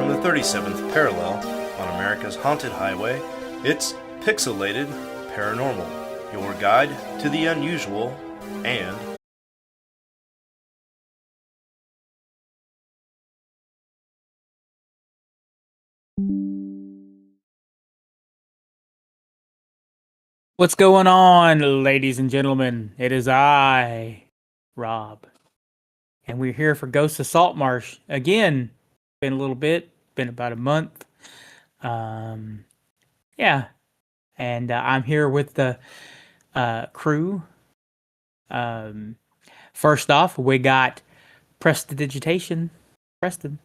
from the 37th parallel on America's haunted highway, it's Pixelated Paranormal, your guide to the unusual and What's going on, ladies and gentlemen? It is I, Rob, and we're here for Ghost of Saltmarsh again. Been a little bit, been about a month. Yeah, and I'm here with the crew. First off, we got Prestidigitation, Preston.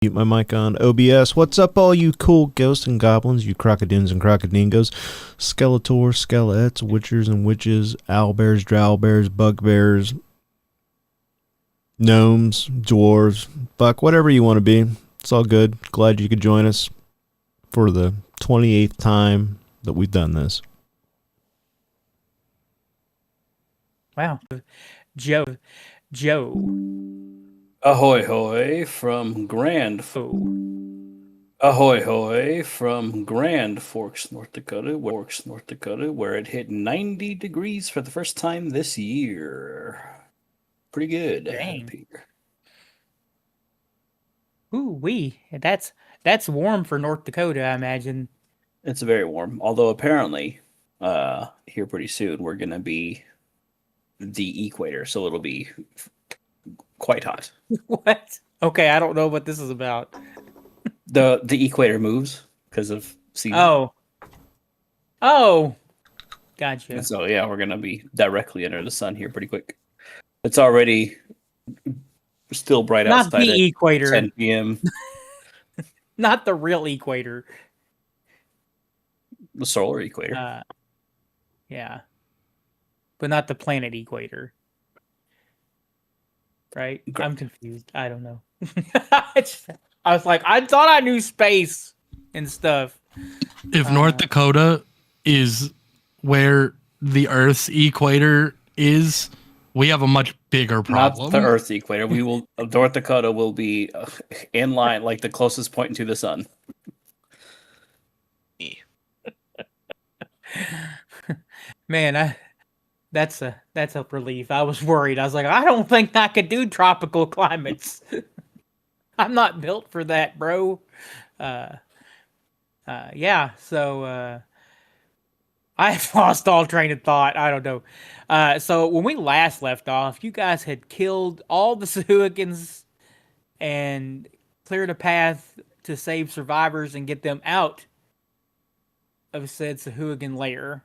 Mute my mic on OBS. What's up, all you cool ghosts and goblins, you crocodines and crocodingos, skeletors, skelettes, witchers and witches, owlbears, drowlbears, bugbears, gnomes, dwarves, buck, whatever you want to be. It's all good. Glad you could join us for the 28th time that we've done this. Wow, Joe. Ahoy hoy from Grand Ahoy hoy from Grand Forks, North Dakota, where it hit 90 degrees for the first time this year. Pretty good. Dang. Peter. That's warm for North Dakota, I imagine. It's very warm, although apparently here pretty soon we're going to be the equator, so it'll be quite hot. What? Okay, I don't know what this is about. The equator moves because of season. Oh, gotcha. And so yeah, we're gonna be directly under the sun here pretty quick. It's already still bright Not outside the at equator. 10 p.m. Not the real equator. The solar equator. Yeah, but not the planet equator. Right? Correct. I'm confused. I don't know. I was like, I thought I knew space and stuff. If North Dakota is where the Earth's equator is, we have a much bigger problem. Not the Earth's equator. North Dakota will be in line, like the closest point to the sun. Man, that's a relief. I was worried. I was like, I don't think I could do tropical climates. I'm not built for that, bro. Yeah, so I've lost all train of thought. I don't know. So when we last left off, you guys had killed all the Sahuagins and cleared a path to save survivors and get them out of said Sahuagin lair.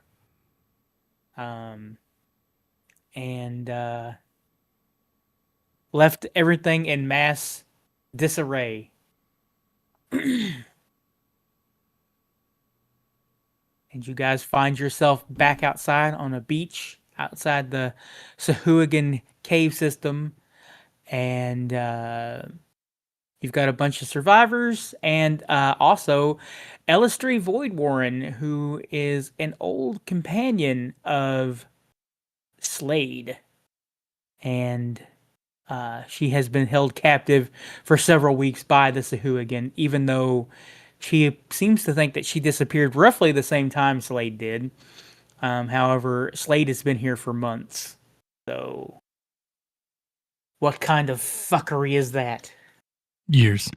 And left everything in mass disarray. And you guys find yourself back outside on a beach outside the Sahuagin cave system. And you've got a bunch of survivors and also Elistri Voidwarren, who is an old companion of Slade. And she has been held captive for several weeks by the Sahuagin, even though she seems to think that she disappeared roughly the same time Slade did. However, Slade has been here for months. So, what kind of fuckery is that? Years.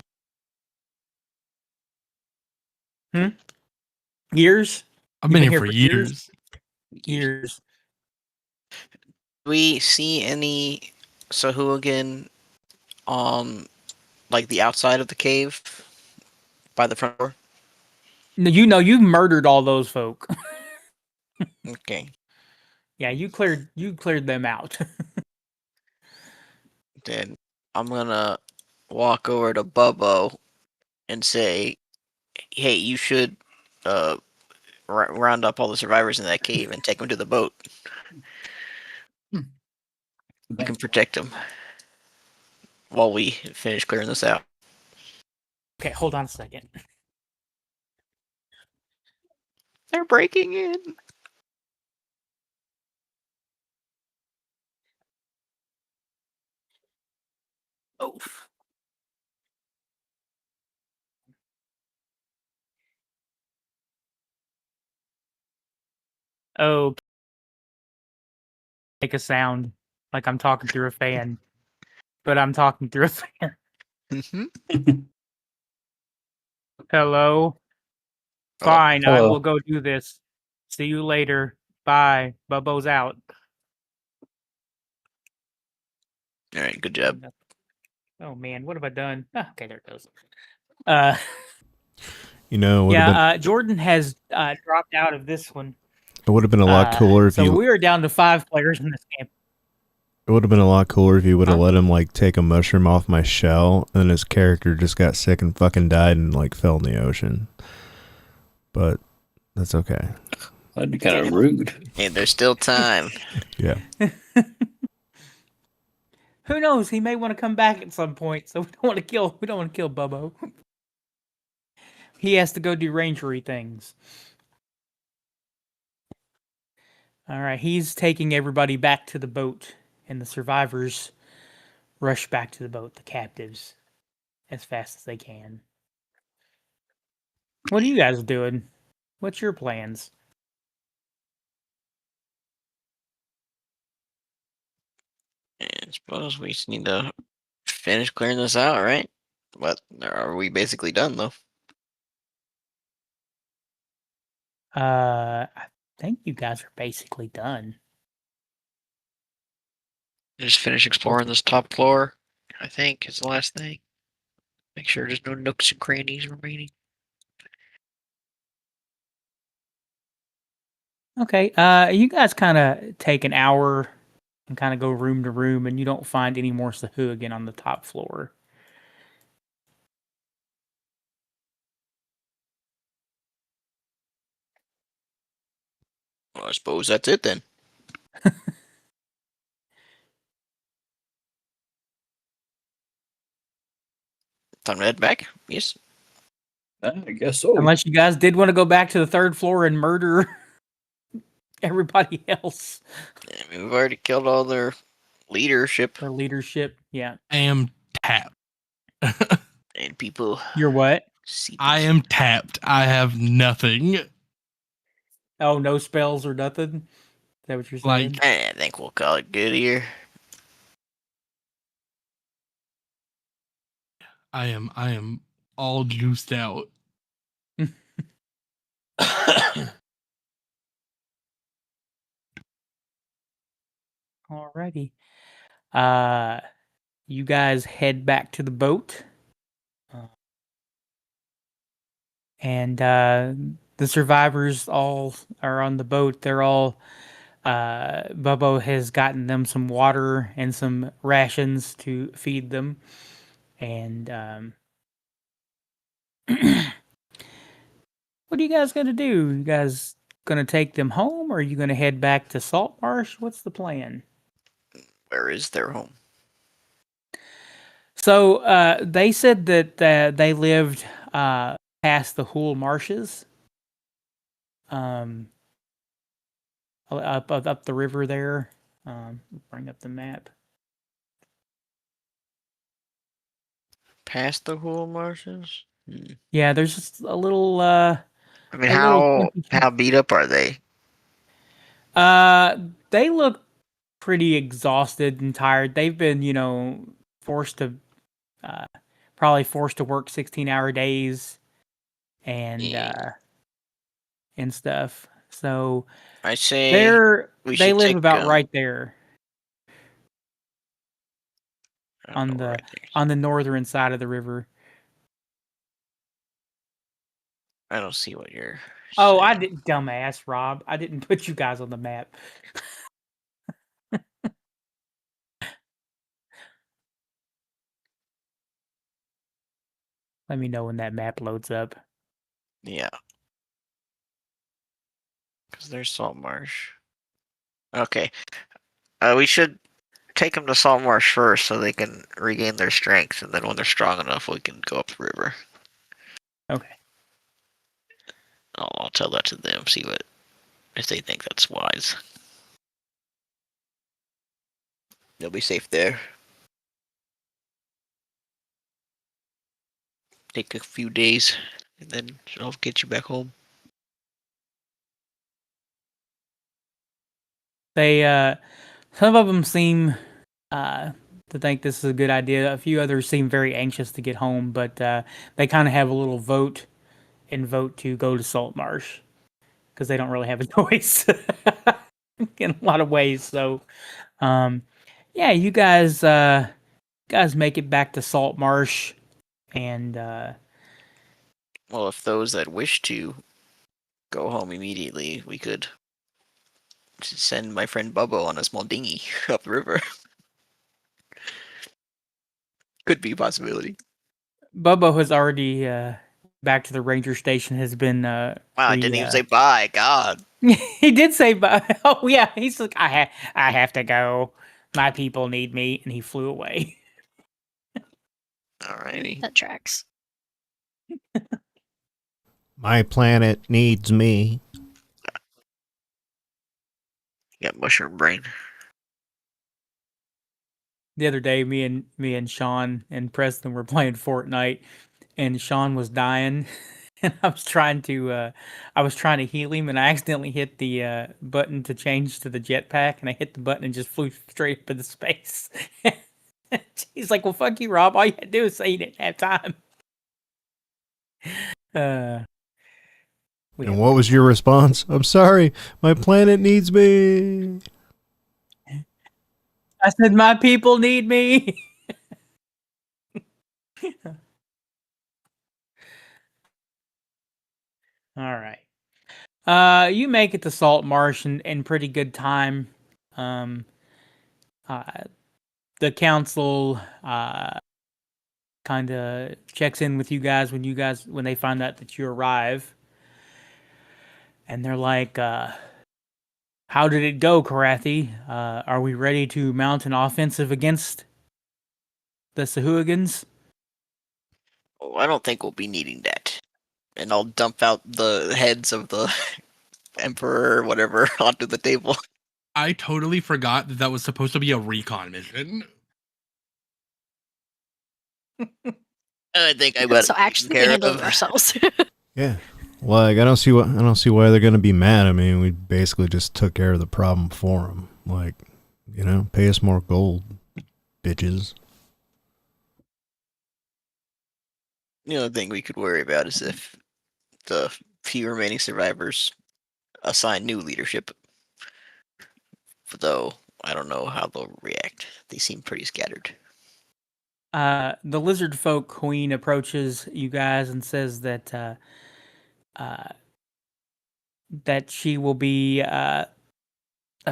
Years? I've been here for years. Years. Do we see any Sahuagin on, like, the outside of the cave by the front door? No, you murdered all those folk. Okay. Yeah, you cleared them out. Then I'm gonna walk over to Bubbo and say, hey, you should round up all the survivors in that cave and take them to the boat. You can protect them while we finish clearing this out. Okay, hold on a second. They're breaking in. Oof. Oh, make a sound like I'm talking through a fan, but I'm talking through a fan. Hello. Fine, I will go do this. See you later. Bye. Bubbo's out. All right, good job. Oh man, what have I done? Ah, okay, there it goes. You know, it would have been Jordan has dropped out of this one. it would have been a lot cooler if So you. we are down to 5 players in this game. It would have been a lot cooler if you would have Huh? let him like take a mushroom off my shell, and his character just got sick and fucking died and like fell in the ocean. But that's okay. That'd be kind of rude. Hey, there's still time. Yeah. Who knows? He may want to come back at some point, so we don't want to kill Bubbo. He has to go do rangery things. All right, he's taking everybody back to the boat, and the survivors rush back to the boat, the captives, as fast as they can. What are you guys doing? What's your plans? I suppose we just need to finish clearing this out, right? But are we basically done though? I think you guys are basically done. Just finish exploring this top floor, I think, is the last thing. Make sure there's no nooks and crannies remaining. Okay, you guys kind of take an hour and kind of go room to room, and you don't find any more Sahuagin on the top floor. Well, I suppose that's it then. Time to head back? Yes. I guess so. Unless you guys did want to go back to the 3rd floor and murder everybody else. I mean, we've already killed all their leadership Or leadership, yeah. I am tapped. and people. You're what? I am tapped. I have nothing. Oh, no spells or nothing? Is that what you're saying? Like, I think we'll call it good here. I am all juiced out. Alrighty. You guys head back to the boat. And the survivors all are on the boat. They're all Bubbo has gotten them some water and some rations to feed them. And what are you guys gonna do? You guys gonna take them home, or are you gonna head back to Salt Marsh? What's the plan? Where is their home? So they said that they lived past the Hool Marshes, up the river there. Bring up the map. Past the Hool Marshes? Yeah, there's just a little. I mean, how beat up are they? They look pretty exhausted and tired. They've been, probably forced to work 16-hour days, and stuff. So I say they live about right there on the northern side of the river. I don't see what you're. Oh, saying. I didn't, dumbass Rob. I didn't put you guys on the map. Let me know when that map loads up. Yeah. Because there's Salt Marsh. Okay. We should take them to Salt Marsh first so they can regain their strength, and then when they're strong enough, we can go up the river. Okay. I'll tell that to them, see if they think that's wise. They'll be safe there. take a few days, and then I'll get you back home. They some of them seem to think this is a good idea. A few others seem very anxious to get home, but they kind of have a little vote to go to Salt Marsh because they don't really have a choice in a lot of ways. So, yeah, you guys make it back to Salt Marsh, and Well, if those that wish to go home immediately, we could send my friend Bubbo on a small dinghy up the river. Could be a possibility. Bubbo has already back to the ranger station. Has been Wow, I didn't even say bye. God. he did say bye. Oh yeah, he's like I have to go. My people need me, and he flew away. Alrighty. That tracks. My planet needs me. Got mushroom brain. The other day, me and Sean and Preston were playing Fortnite, and Sean was dying, and I was trying to heal him, and I accidentally hit the button to change to the jetpack, and I hit the button and just flew straight up into space. He's like, "Well, fuck you, Rob. All you had to do is say you didn't have time." And what was your response? I'm sorry, my planet needs me. I said, "My people need me." All right. You make it to Salt Marsh in pretty good time. The council kind of checks in with you guys when they find out that you arrive, and they're like, "How did it go, Karathi? Are we ready to mount an offensive against the Sahuagins?" Oh, I don't think we'll be needing that. And I'll dump out the heads of the emperor or whatever onto the table. I totally forgot that was supposed to be a recon mission. I think I got So actually, we handled it ourselves. Yeah. Like I don't see why they're gonna be mad. I mean, we basically just took care of the problem for them. Like, pay us more gold, bitches. The only thing we could worry about is if the few remaining survivors assign new leadership. Though I don't know how they'll react. They seem pretty scattered. The lizard folk queen approaches you guys and says that that she will be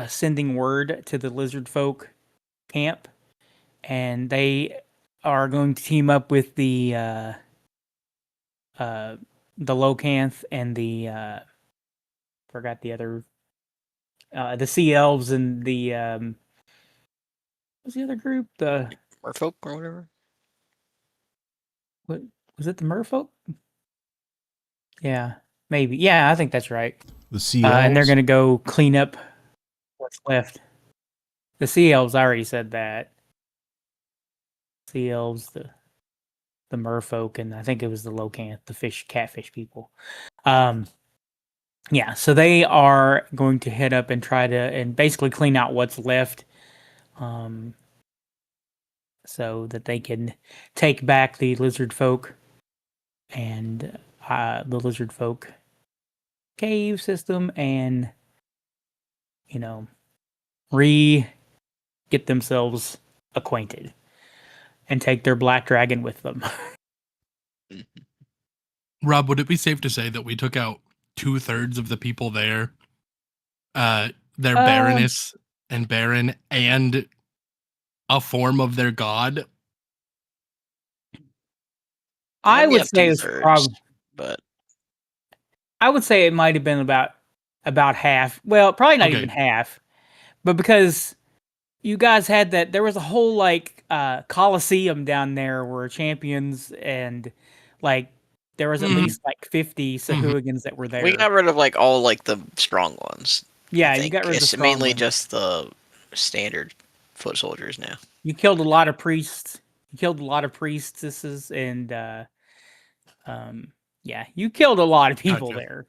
sending word to the lizard folk camp, and they are going to team up with the Locanth and the forgot the other the Sea Elves and the what's the other group? The Merfolk or whatever. What was it? The Merfolk? Yeah, maybe. Yeah, I think that's right. The sea and they're elves? gonna go clean up what's left. The Sea Elves, I already said that. Sea Elves, the Merfolk, and I think it was the Locanth, the catfish people. Yeah, so they are going to head up and try to and basically clean out what's left, so that they can take back the lizard folk and the lizard folk cave system, and get themselves acquainted and take their black dragon with them. Rob, would it be safe to say that we took out 2/3 of the people there? Their Baroness and Baron and a form of their god? I Only would have say it's 2/3, probably. but I would say it might have been about half. Well, probably not Okay. even half, but because you guys had that, there was a whole coliseum down there where champions and there was at Mhm. least 50 Sahuagins that were there. we got rid of all the strong ones. Yeah, I you think. got rid of the It's strong mainly ones. just the standard foot soldiers now. You killed a lot of priests. You killed a lot of priestesses and Yeah, you killed a lot of people Gotcha. there.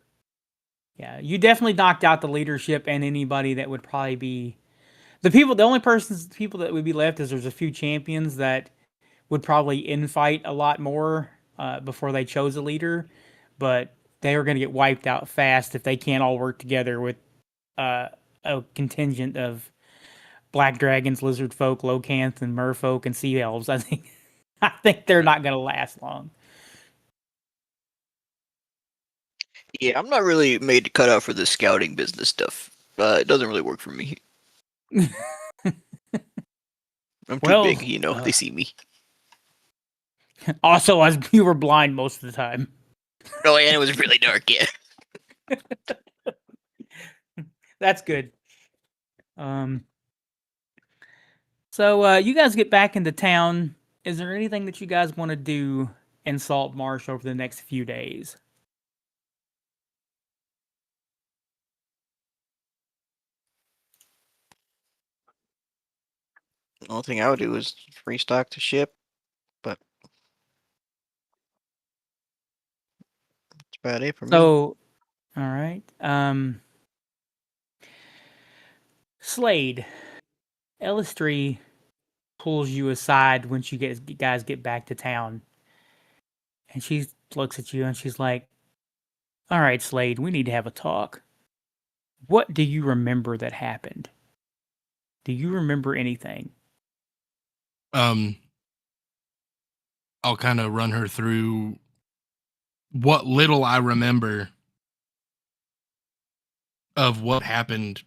Yeah, you definitely knocked out the leadership and anybody that would probably be the only people that would be left is there's a few champions that would probably infight a lot more before they chose a leader, but they are going to get wiped out fast if they can't all work together with uh, a contingent of black dragons, lizard folk, locanth, and merfolk and sea elves. I think they're not going to last long. Yeah, I'm not really made to cut out for the scouting business stuff. It doesn't really work for me. I'm too big, they see me. Also, as you were blind most of the time. Oh, and it was really dark, yeah. That's good. So you guys get back into town. Is there anything that you guys want to do in Salt Marsh over the next few days? The only thing I would do is restock the ship, but that's about it for me. So, all right. Slade, Ellistry pulls you aside once you guys get back to town. And she looks at you and she's like, all right, Slade, we need to have a talk. What do you remember that happened? Do you remember anything? I'll kind of run her through what little I remember of what happened.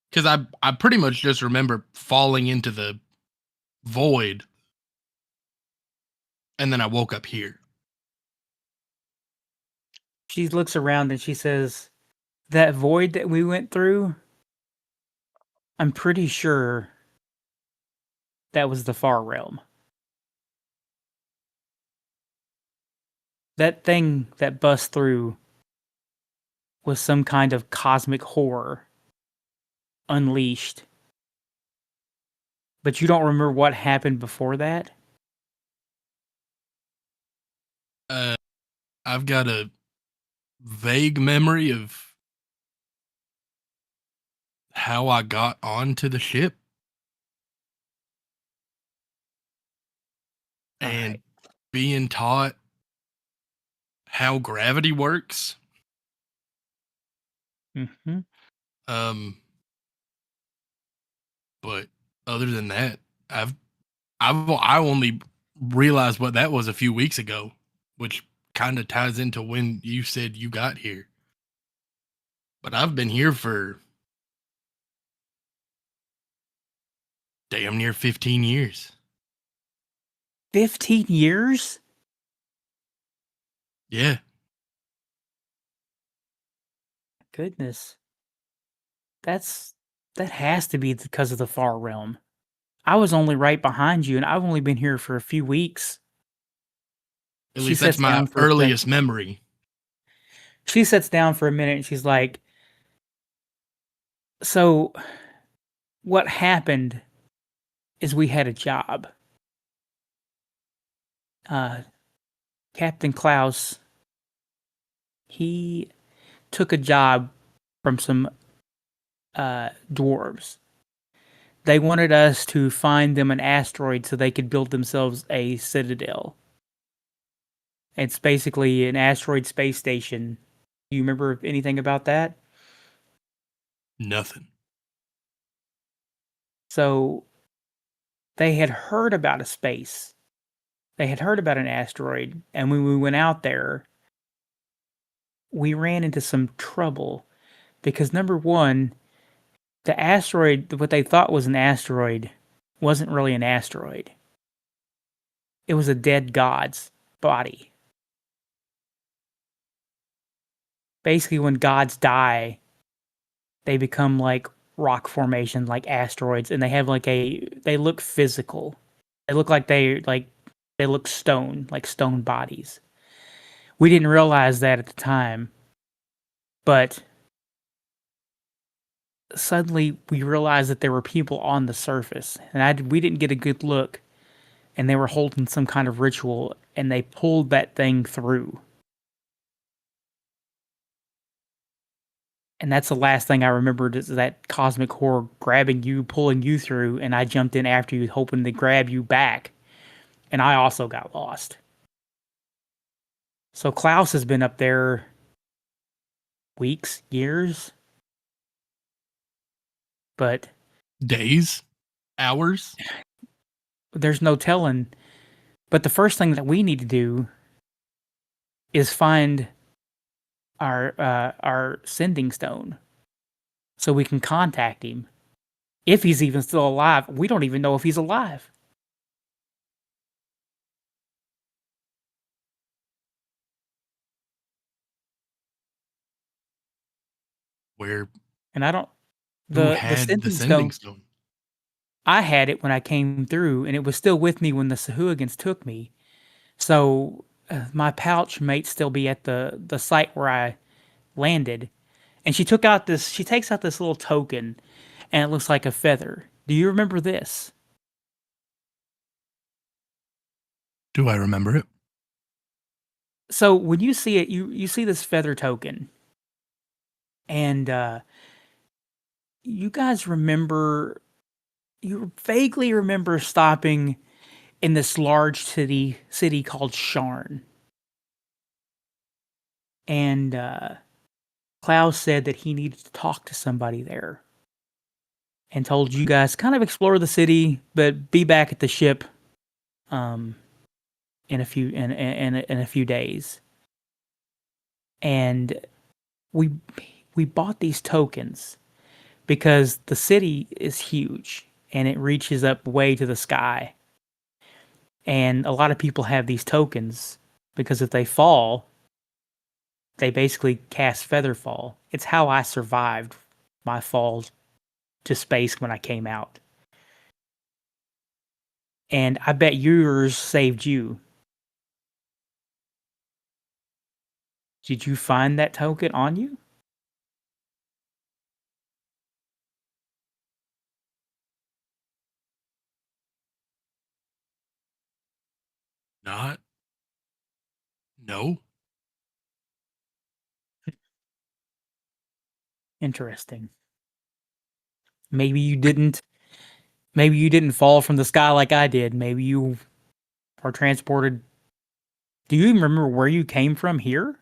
Because I pretty much just remember falling into the void. And then I woke up here. She looks around and she says, that void that we went through, I'm pretty sure that was the Far Realm. That thing that bust through was some kind of cosmic horror unleashed. But you don't remember what happened before that? I've got a vague memory of how I got onto the ship. And being taught how gravity works. Mm-hmm. But other than that, I only realized what that was a few weeks ago, which kind of ties into when you said you got here. But I've been here for damn near 15 years. 15 years? Yeah. Goodness. That has to be because of the Far Realm. I was only right behind you, and I've only been here for a few weeks. At least that's my earliest memory. She sits down for a minute, and she's like, so what happened is we had a job. Captain Klaus, he took a job from some dwarves. They wanted us to find them an asteroid so they could build themselves a citadel. It's basically an asteroid space station. Do you remember anything about that? Nothing. So they had heard about a space. They had heard about an asteroid, and when we went out there, we ran into some trouble because number one, the asteroid, what they thought was an asteroid, wasn't really an asteroid. It was a dead god's body. Basically, when gods die, they become like rock formation, like asteroids, and they have they look physical. They look like they look stone, like stone bodies. We didn't realize that at the time, but suddenly we realized that there were people on the surface, and we didn't get a good look. and they were holding some kind of ritual, and they pulled that thing through. And that's the last thing I remembered, is that cosmic horror grabbing you, pulling you through, and I jumped in after you, hoping to grab you back. And I also got lost. So Klaus has been up there weeks, years, but Days, hours. there's no telling. But the first thing that we need to do is find our sending stone, so we can contact him. If he's even still alive, we don't even know if he's alive. Where And I don't. who The had the sending sending stone. stone? I had it when I came through, and it was still with me when the Sahuagins took me. So my pouch might still be at the site where I landed. And she takes out this little token, and it looks like a feather. Do you remember this? Do I remember it? So when you see it, you see this feather token, and you guys remember, you vaguely remember stopping in this large city called Sharn. And Klaus said that he needed to talk to somebody there, and told you guys kind of explore the city, but be back at the ship in a few days. And we bought these tokens because the city is huge and it reaches up way to the sky. And a lot of people have these tokens because if they fall, they basically cast Featherfall. It's how I survived my fall to space when I came out. And I bet yours saved you. Did you find that token on you? Not. No. Interesting. Maybe you didn't fall from the sky like I did. Maybe you are transported. Do you even remember where you came from here?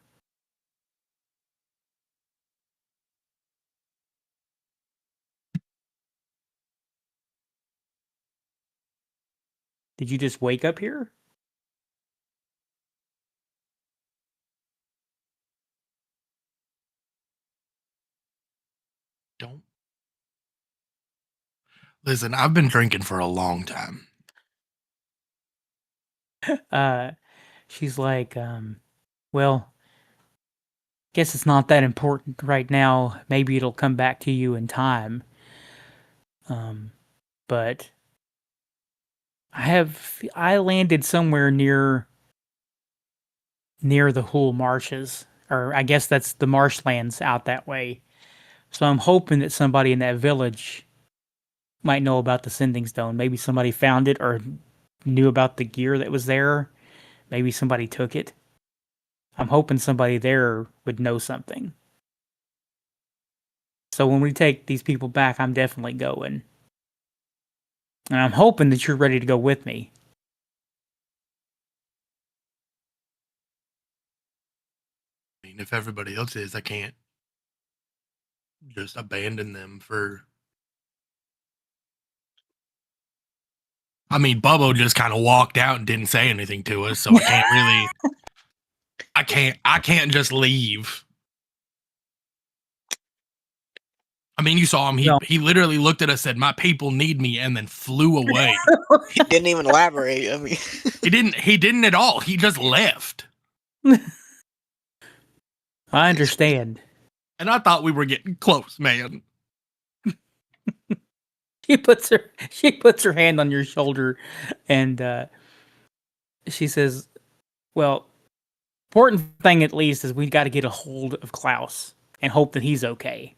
Did you just wake up here? Don't. Listen, I've been drinking for a long time. She's like, well, guess it's not that important right now. Maybe it'll come back to you in time. But I landed somewhere near the Hull marshes, or I guess that's the marshlands out that way. So I'm hoping that somebody in that village might know about the sending stone. Maybe somebody found it or knew about the gear that was there. Maybe somebody took it. I'm hoping somebody there would know something. So when we take these people back, I'm definitely going. And I'm hoping that you're ready to go with me. I mean, if everybody else is, I can't just abandon them for. I mean, Bubbo just kind of walked out and didn't say anything to us, so I can't really. I can't just leave. I mean, you saw him. He literally looked at us, said, "My people need me," and then flew away. He didn't even elaborate. I mean, He didn't at all. He just left. I understand. And I thought we were getting close, man. She puts her hand on your shoulder, and she says, "Well, important thing at least is we got to get a hold of Klaus and hope that he's okay,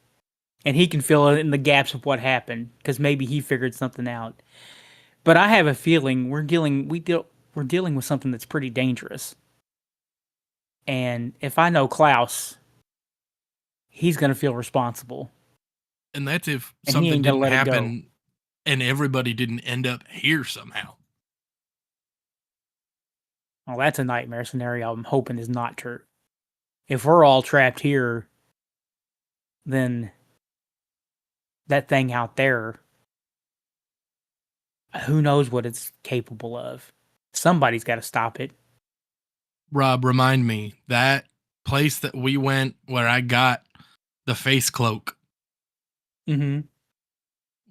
and he can fill in the gaps of what happened because maybe he figured something out. But I have a feeling we're dealing with something that's pretty dangerous. And if I know Klaus, he's gonna feel responsible. And that's if And he something ain't gonna didn't let it go. happen and everybody didn't end up here somehow. Well, that's a nightmare scenario I'm hoping is not true. If we're all trapped here, then that thing out there, who knows what it's capable of. Somebody's got to stop it. Rob, remind me, that place that we went where I got the face cloak Mm-hmm.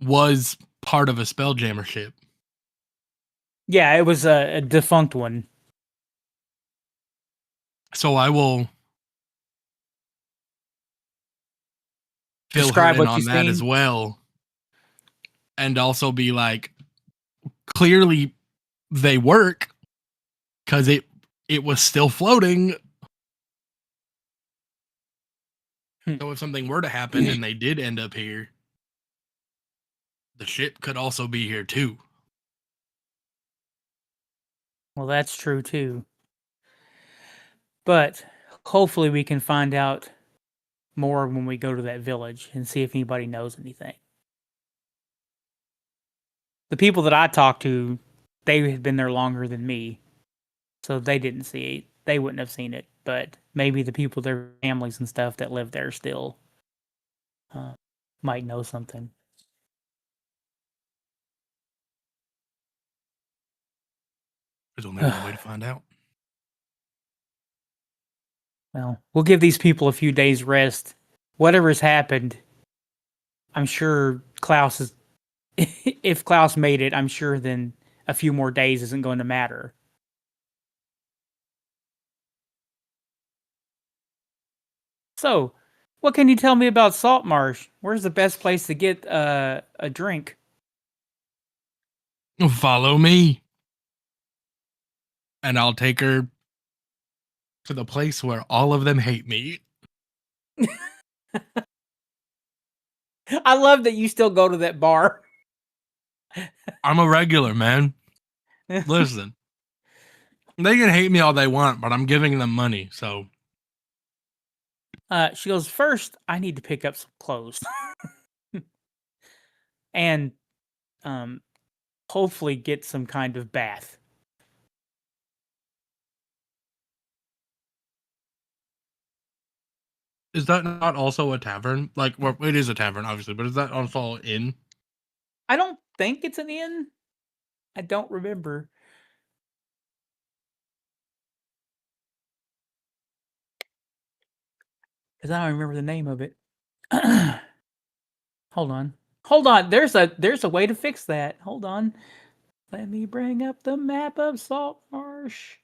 was part of a Spelljammer ship. Yeah, it was a defunct one. So I will fill Describe her in what on you've that seen. as well. And also be like, clearly they work because it was still floating. So if something were to happen and they did end up here, the ship could also be here too. Well, that's true too. But hopefully we can find out more when we go to that village and see if anybody knows anything. The people that I talked to, they had been there longer than me, so they didn't see it. They wouldn't have seen it, but maybe the people, their families and stuff that live there still might know something. There's only one way to find out. Well, we'll give these people a few days rest. Whatever's happened, I'm sure Klaus is. If Klaus made it, I'm sure then a few more days isn't going to matter. So, what can you tell me about Salt Marsh? Where's the best place to get a drink? Follow me. And I'll take her to the place where all of them hate me. I love that you still go to that bar. I'm a regular, man. Listen. They can hate me all they want, but I'm giving them money, so. She goes, first, I need to pick up some clothes. And hopefully get some kind of bath. Is that not also a tavern? Like, well, it is a tavern, obviously, but is that also an inn? I don't think it's an inn. I don't remember. Because I don't remember the name of it. Hold on. Hold on. There's a way to fix that. Hold on. Let me bring up the map of Salt Marsh.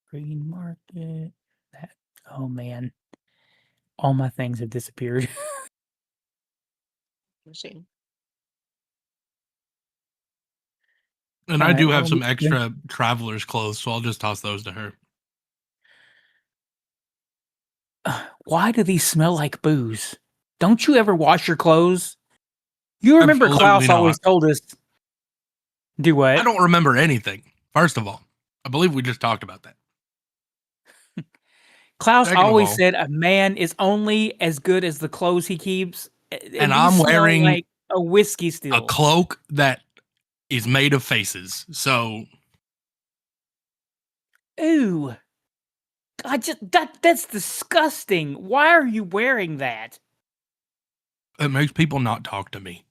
Green Market. That. Oh man. All my things have disappeared. Interesting. And All I right, do have well, some extra traveler's clothes, so I'll just toss those to her. Why do these smell like booze? Don't you ever wash your clothes? You remember Absolutely Klaus always not. told us. Do what? I don't remember anything, first of all. I believe we just talked about that. Klaus Second of always all- said a man is only as good as the clothes he keeps. And these I'm smell wearing like a whiskey still. A cloak that is made of faces, so Ooh. That's disgusting. Why are you wearing that? it makes people not talk to me.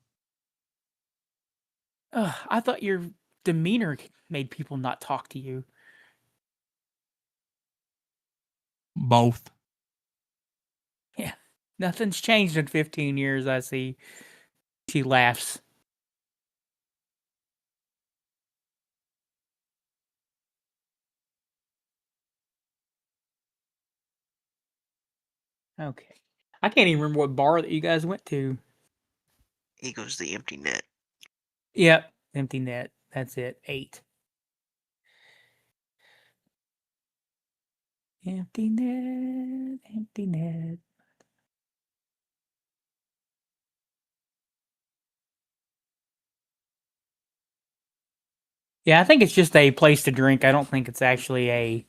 I thought your demeanor made people not talk to you. Both. Yeah. Nothing's changed in 15 years, I see. She laughs. Okay. I can't even remember what bar that you guys went to. He goes the empty net. Yep, empty net. That's it. 8. Empty net, empty net. Yeah, I think it's just a place to drink. I don't think it's actually an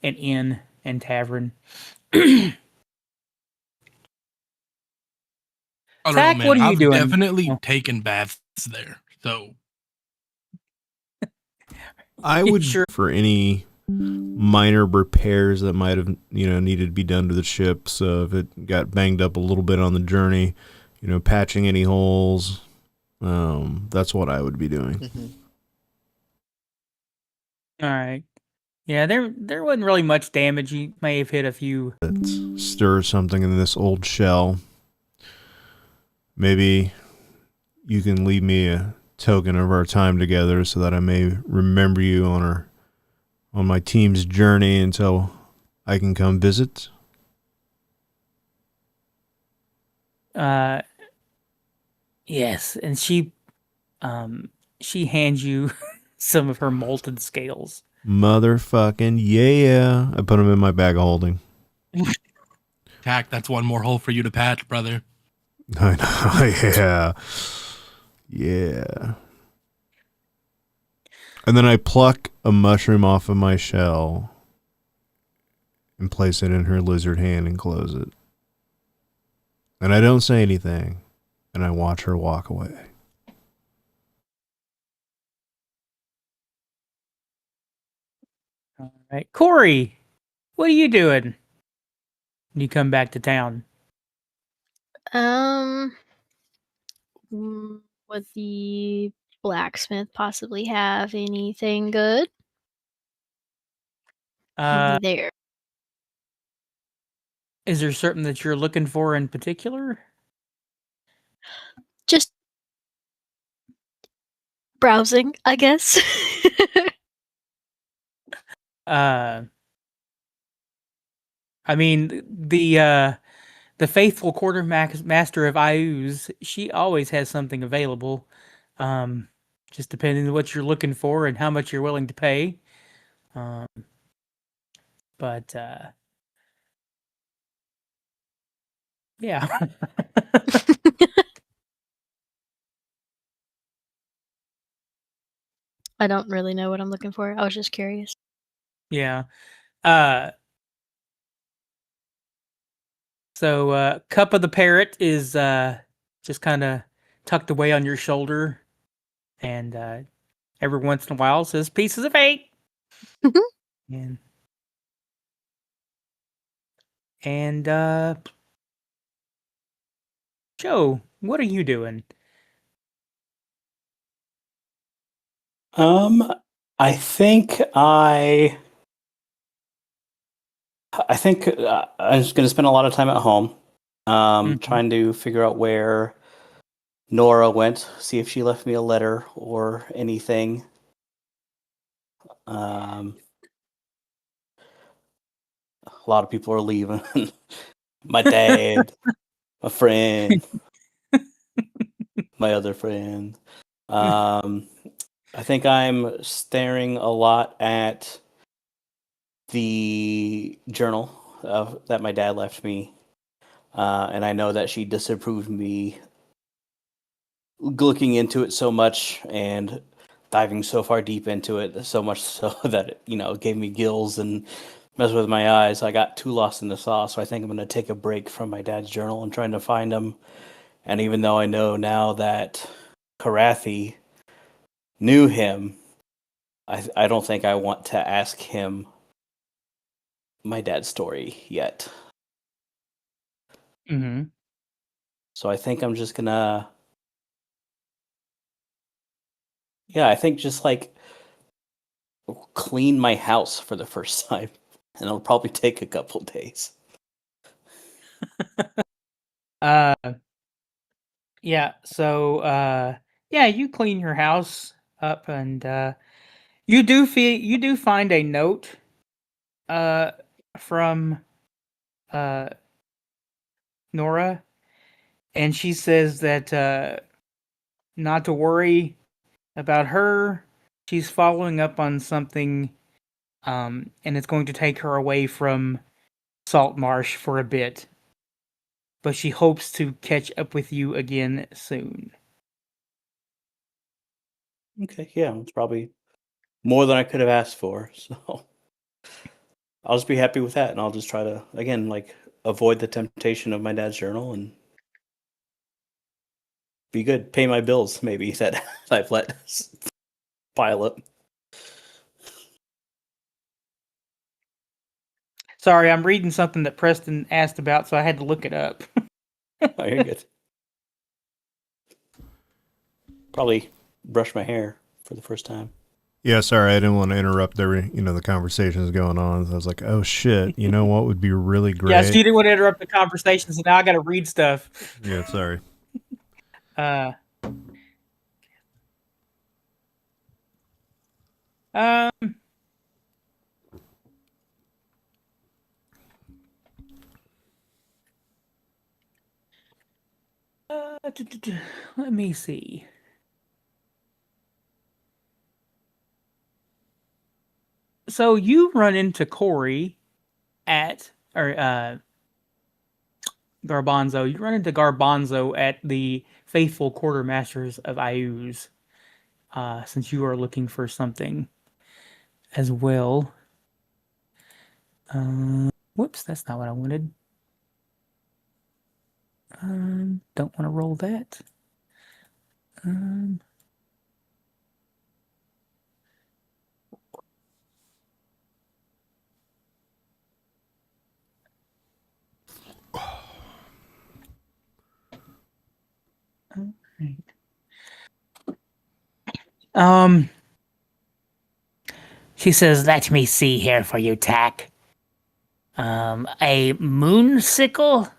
inn and tavern. I don't Zach, know, man. what are you I've doing? definitely Oh. taken baths there. So I would Sure. for any minor repairs that might have needed to be done to the ship. So if it got banged up a little bit on the journey, patching any holes. That's what I would be doing. Mm-hmm. All right. Yeah, there wasn't really much damage. You may have hit a few. Let's stir something in this old shell. Maybe you can leave me a token of our time together so that I may remember you on my team's journey until I can come visit. Yes, and she hands you some of her molten scales. Motherfucking yeah. I put them in my bag of holding. Tack, that's one more hole for you to patch, brother. I know, yeah. Yeah. And then I pluck a mushroom off of my shell and place it in her lizard hand and close it. And I don't say anything, and I watch her walk away. All right, Corey, what are you doing? You come back to town. Would the blacksmith possibly have anything good? There. Is there something that you're looking for in particular? Just browsing, I guess. I mean, the faithful quartermaster of Iuz, she always has something available. Just depending on what you're looking for and how much you're willing to pay. But yeah. I don't really know what I'm looking for. I was just curious. Yeah. So Cup of the Parrot is just kind of tucked away on your shoulder, and every once in a while says "Pieces of 8." And Joe, what are you doing? I think I'm just going to spend a lot of time at home, trying to figure out where Nora went, see if she left me a letter or anything. A lot of people are leaving. My dad, my friend, my other friend. I think I'm staring a lot at the journal that my dad left me. And I know that she disapproved me looking into it so much and diving so far deep into it, so much so that it gave me gills and messed with my eyes. I got too lost in the sauce, so I think I'm going to take a break from my dad's journal and trying to find him. And even though I know now that Karathi knew him, I don't think I want to ask him my dad's story yet. Mm-hmm. So I think I'm just gonna, I think just like clean my house for the first time, and it'll probably take a couple days. Yeah. So you clean your house up, and you do find a note from Nora, and she says that not to worry about her. She's following up on something, and it's going to take her away from Salt Marsh for a bit. But she hopes to catch up with you again soon. Okay, yeah, it's probably more than I could have asked for. So I'll just be happy with that, and I'll just try to, again, like, avoid the temptation of my dad's journal and be good. Pay my bills, maybe, that I've let pile up. Sorry, I'm reading something that Preston asked about, so I had to look it up. Oh, you're good. Probably brush my hair for the first time. Yeah, sorry, I didn't want to interrupt the conversations going on. So I was like, oh shit, you know what would be really great? Yes, you didn't want to interrupt the conversation, so now I got to read stuff. Yeah, sorry. Let me see. So you run into Corey Garbanzo. You run into Garbanzo at the Faithful Quartermasters of Ayuz, since you are looking for something as well. Whoops, that's not what I wanted. Don't want to roll that. She says, "Let me see here for you, Tack. A moonsicle?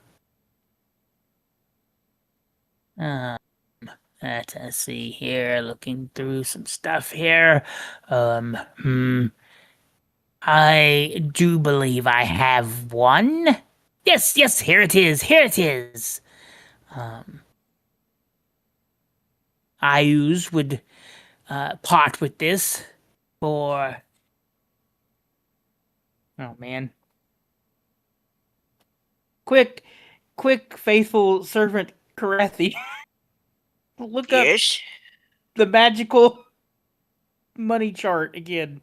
Let us see here, looking through some stuff here. I do believe I have one. Yes, here it is. Ayuz would part with this for... Oh, man. Quick, faithful servant Karathi. Look up the magical money chart again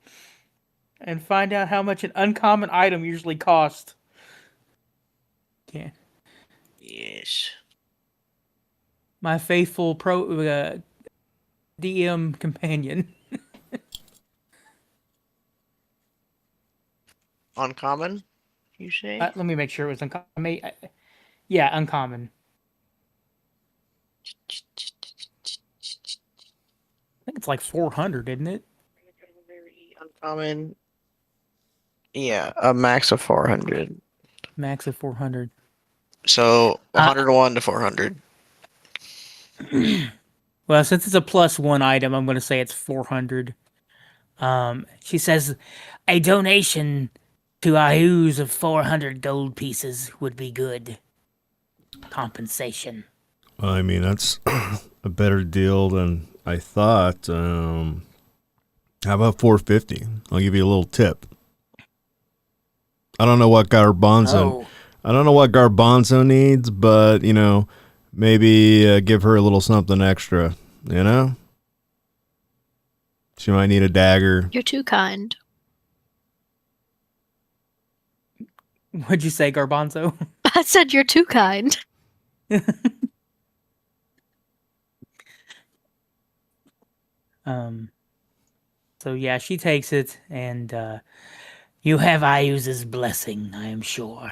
and find out how much an uncommon item usually costs. Yeah. Yes. My faithful DM companion. Uncommon, you say? Let me make sure it was uncommon. Yeah, uncommon. I think it's like 400, isn't it? Uncommon. Yeah, a max of 400. Max of 400. So 101 to 400. Well, since it's a +1 item, I'm going to say it's 400. She says a donation to Ayuz of 400 gold pieces would be good compensation. I mean, that's a better deal than I thought. How about 450? I'll give you a little tip. I don't know what Garbanzo needs, but maybe give her a little something extra. She might need a dagger. You're too kind. What'd you say, Garbanzo? I said you're too kind. So yeah, she takes it, and you have Ayuz's blessing, I am sure.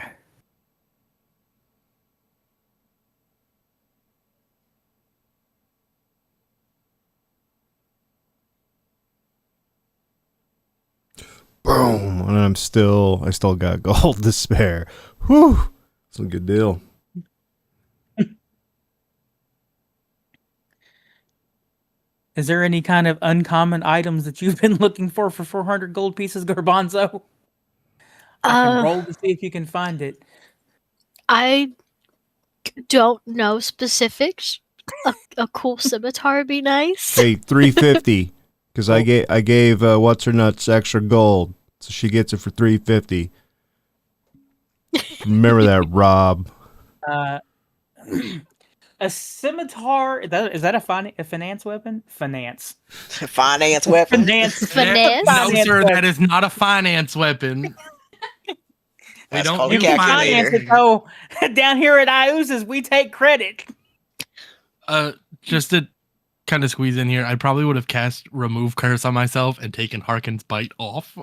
Boom, and I still got gold to spare. Whew, it's a good deal. Is there any kind of uncommon items that you've been looking for 400 gold pieces, Garbanzo? I can roll to see if you can find it. I don't know specifics, A cool scimitar would be nice. Hey, 350. Because I gave what's her nuts extra gold, so she gets it for 350. Remember that, Rob? A scimitar, is that a finance weapon? Finance weapon. Finance. Finesse? No, Finance sir, weapon. that is not a finance weapon. We That's don't called do a You can calculator. finance it though. Down here at IOOS's, we take credit. Just to kind of squeeze in here, I probably would have cast Remove Curse on myself and taken Harkin's Bite off.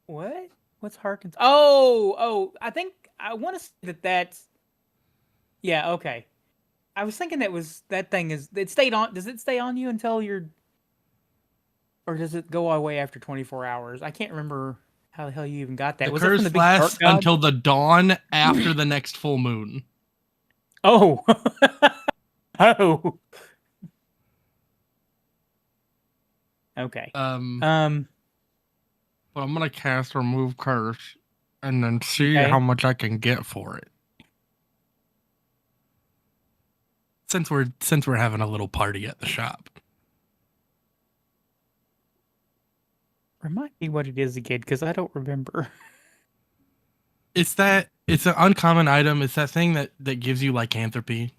What? What's Harkins? Oh, I think I want to say that's. Yeah, okay. I was thinking it stayed on. Does it stay on you until you're, or does it go away after 24 hours? I can't remember how the hell you even got that. The Was it from curse the big dark lasts god? until the dawn after the next full moon. Oh. Oh. Okay. But I'm gonna cast Remove Curse and then see Okay. how much I can get for it. Since we're having a little party at the shop. Remind me what it is again, because I don't remember. It's an uncommon item. It's that thing that gives you lycanthropy.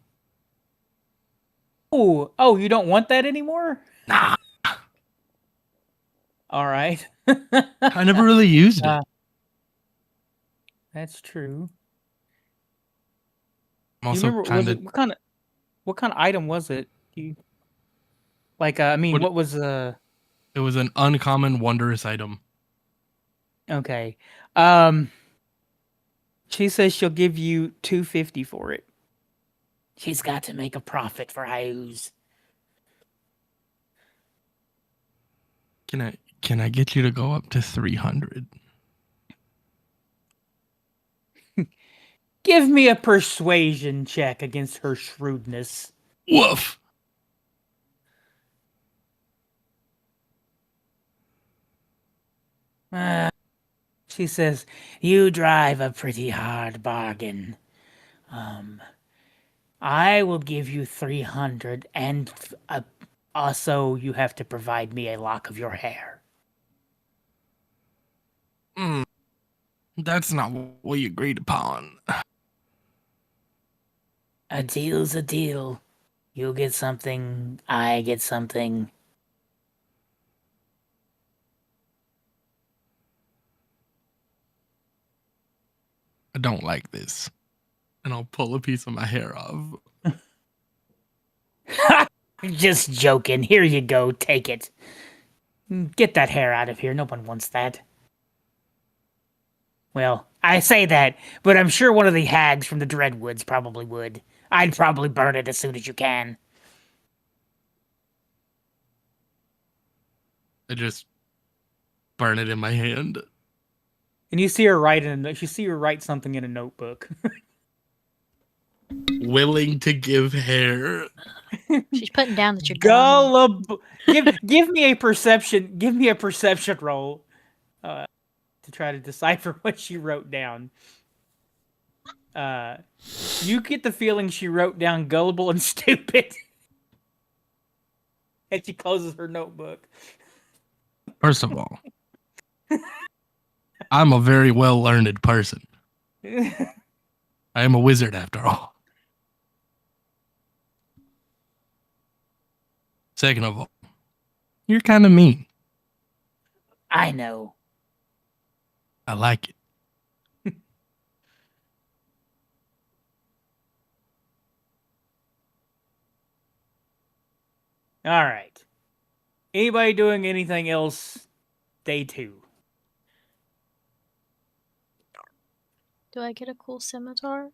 Oh, you don't want that anymore? Nah, All right. I never really used it. That's true. I'm Do you also remember kind of what kind of item was it? What was It was an uncommon wondrous item. okay. She says she'll give you $250 for it. She's got to make a profit for IOOS. Can I get you to go up to 300? Give me a persuasion check against her shrewdness. Woof. She says, you drive a pretty hard bargain. I will give you 300 and also you have to provide me a lock of your hair. That's not what we agreed upon. A deal's a deal. You get something, I get something. I don't like this. And I'll pull a piece of my hair off. Just joking. Here you go. Take it. Get that hair out of here. No one wants that. Well, I say that, but I'm sure one of the hags from the Dreadwoods probably would. I'd probably burn it as soon as you can. I just burn it in my hand. And you see her write something in a notebook. Willing to give hair. She's putting down that you're dumb. Give me a perception. Give me a perception roll to try to decipher what she wrote down. You get the feeling she wrote down gullible and stupid. And she closes her notebook. First of all, I'm a very well-learned person. I am a wizard after all. Second of all, you're kind of mean. I know. I like it. All right. Anybody doing anything else? Day 2. Do I get a cool scimitar?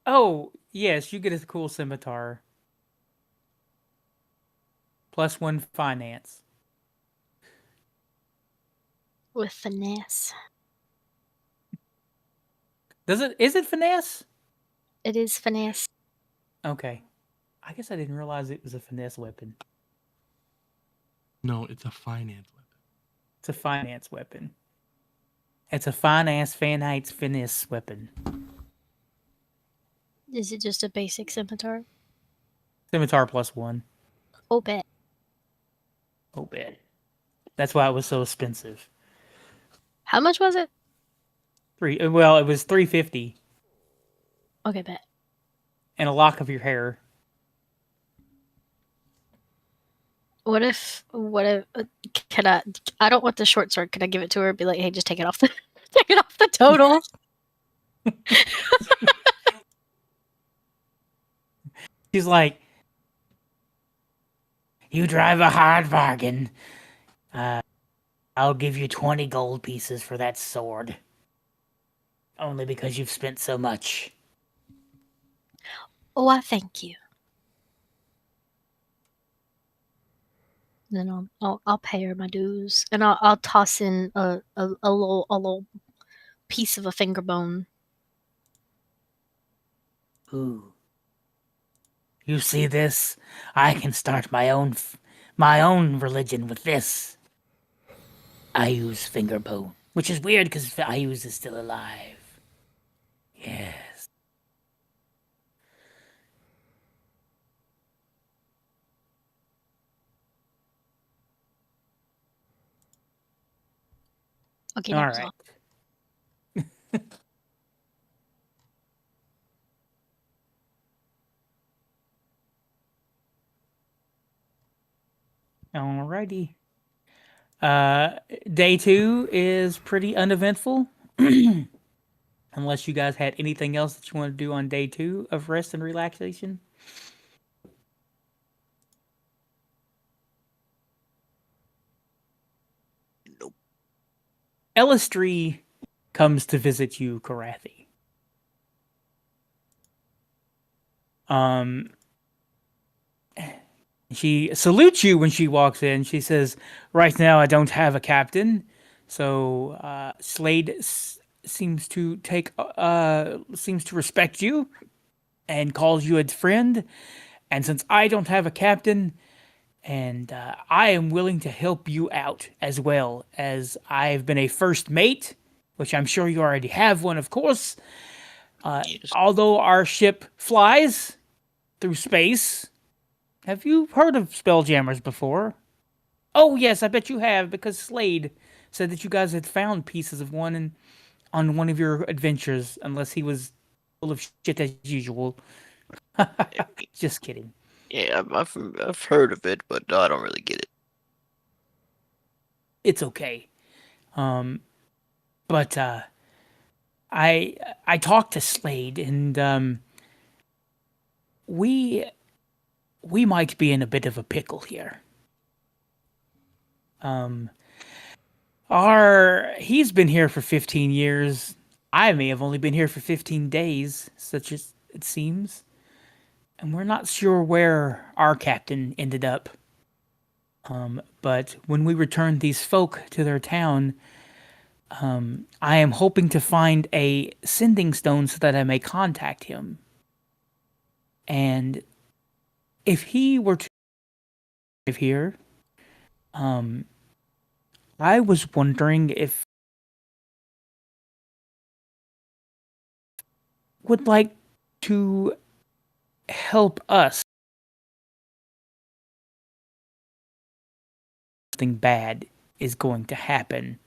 Oh, yes, you get a cool scimitar. +1 finance. With finesse. Is it finesse? It is finesse. Okay. I guess I didn't realize it was a finesse weapon. No, it's a finance weapon. It's a finance weapon. It's a finance finance finesse weapon. Is it just a basic scimitar? Scimitar +1. Oh, bet. Oh, bad. That's why it was so expensive. How much was it? Well, it was $350 Okay, bet. and a lock of your hair. What if can I don't want the short sword. Can I give it to her and be like, hey, just take it off the total? She's like, you drive a hard bargain. I'll give you 20 gold pieces for that sword. Only because you've spent so much. Oh, I thank you. Then I'll pay her my dues, and I'll toss in a little piece of a finger bone. Ooh. You see this? I can start my own religion with this. I use finger bone, which is weird because Ayuz is still alive. Yes. Okay, All that was right. all. Alrighty. Day 2 is pretty uneventful. Unless you guys had anything else that you want to do on day 2 of rest and relaxation. Nope. Ellistry comes to visit you, Karathi. She salutes you when she walks in. She says, "Right now, I don't have a captain, so Slade seems to respect you and calls you a friend. And since I don't have a captain, and I am willing to help you out as well, as I've been a first mate, which I'm sure you already have one, of course. Yes. Although our ship flies through space." Have you heard of Spelljammers before? Oh, yes, I bet you have, because Slade said that you guys had found pieces of one on one of your adventures, unless he was full of shit as usual. Just kidding. Yeah, I've heard of it, but I don't really get it. It's okay. But I talked to Slade, and we might be in a bit of a pickle here. He's been here for 15 years. I may have only been here for 15 days, such as it seems. And we're not sure where our captain ended up. But when we returned these folk to their town, I am hoping to find a sending stone so that I may contact him. And if he were to live here, I was wondering if would like to help us. Something bad is going to happen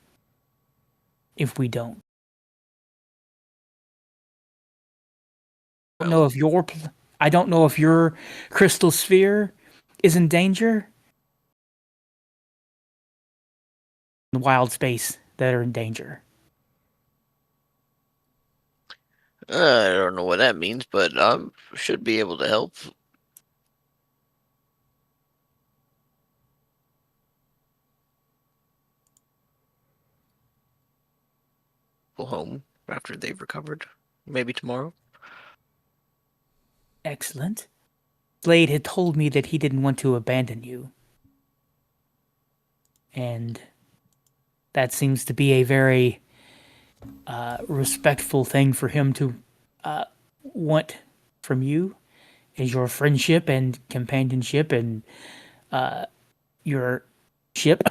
if we don't. I don't know if your crystal sphere is in danger. The wild space that are in danger. I don't know what that means, but I should be able to help. Go home after they've recovered. Maybe tomorrow. Excellent. Slade had told me that he didn't want to abandon you. And that seems to be a very respectful thing for him to want from you, is your friendship and companionship and your ship.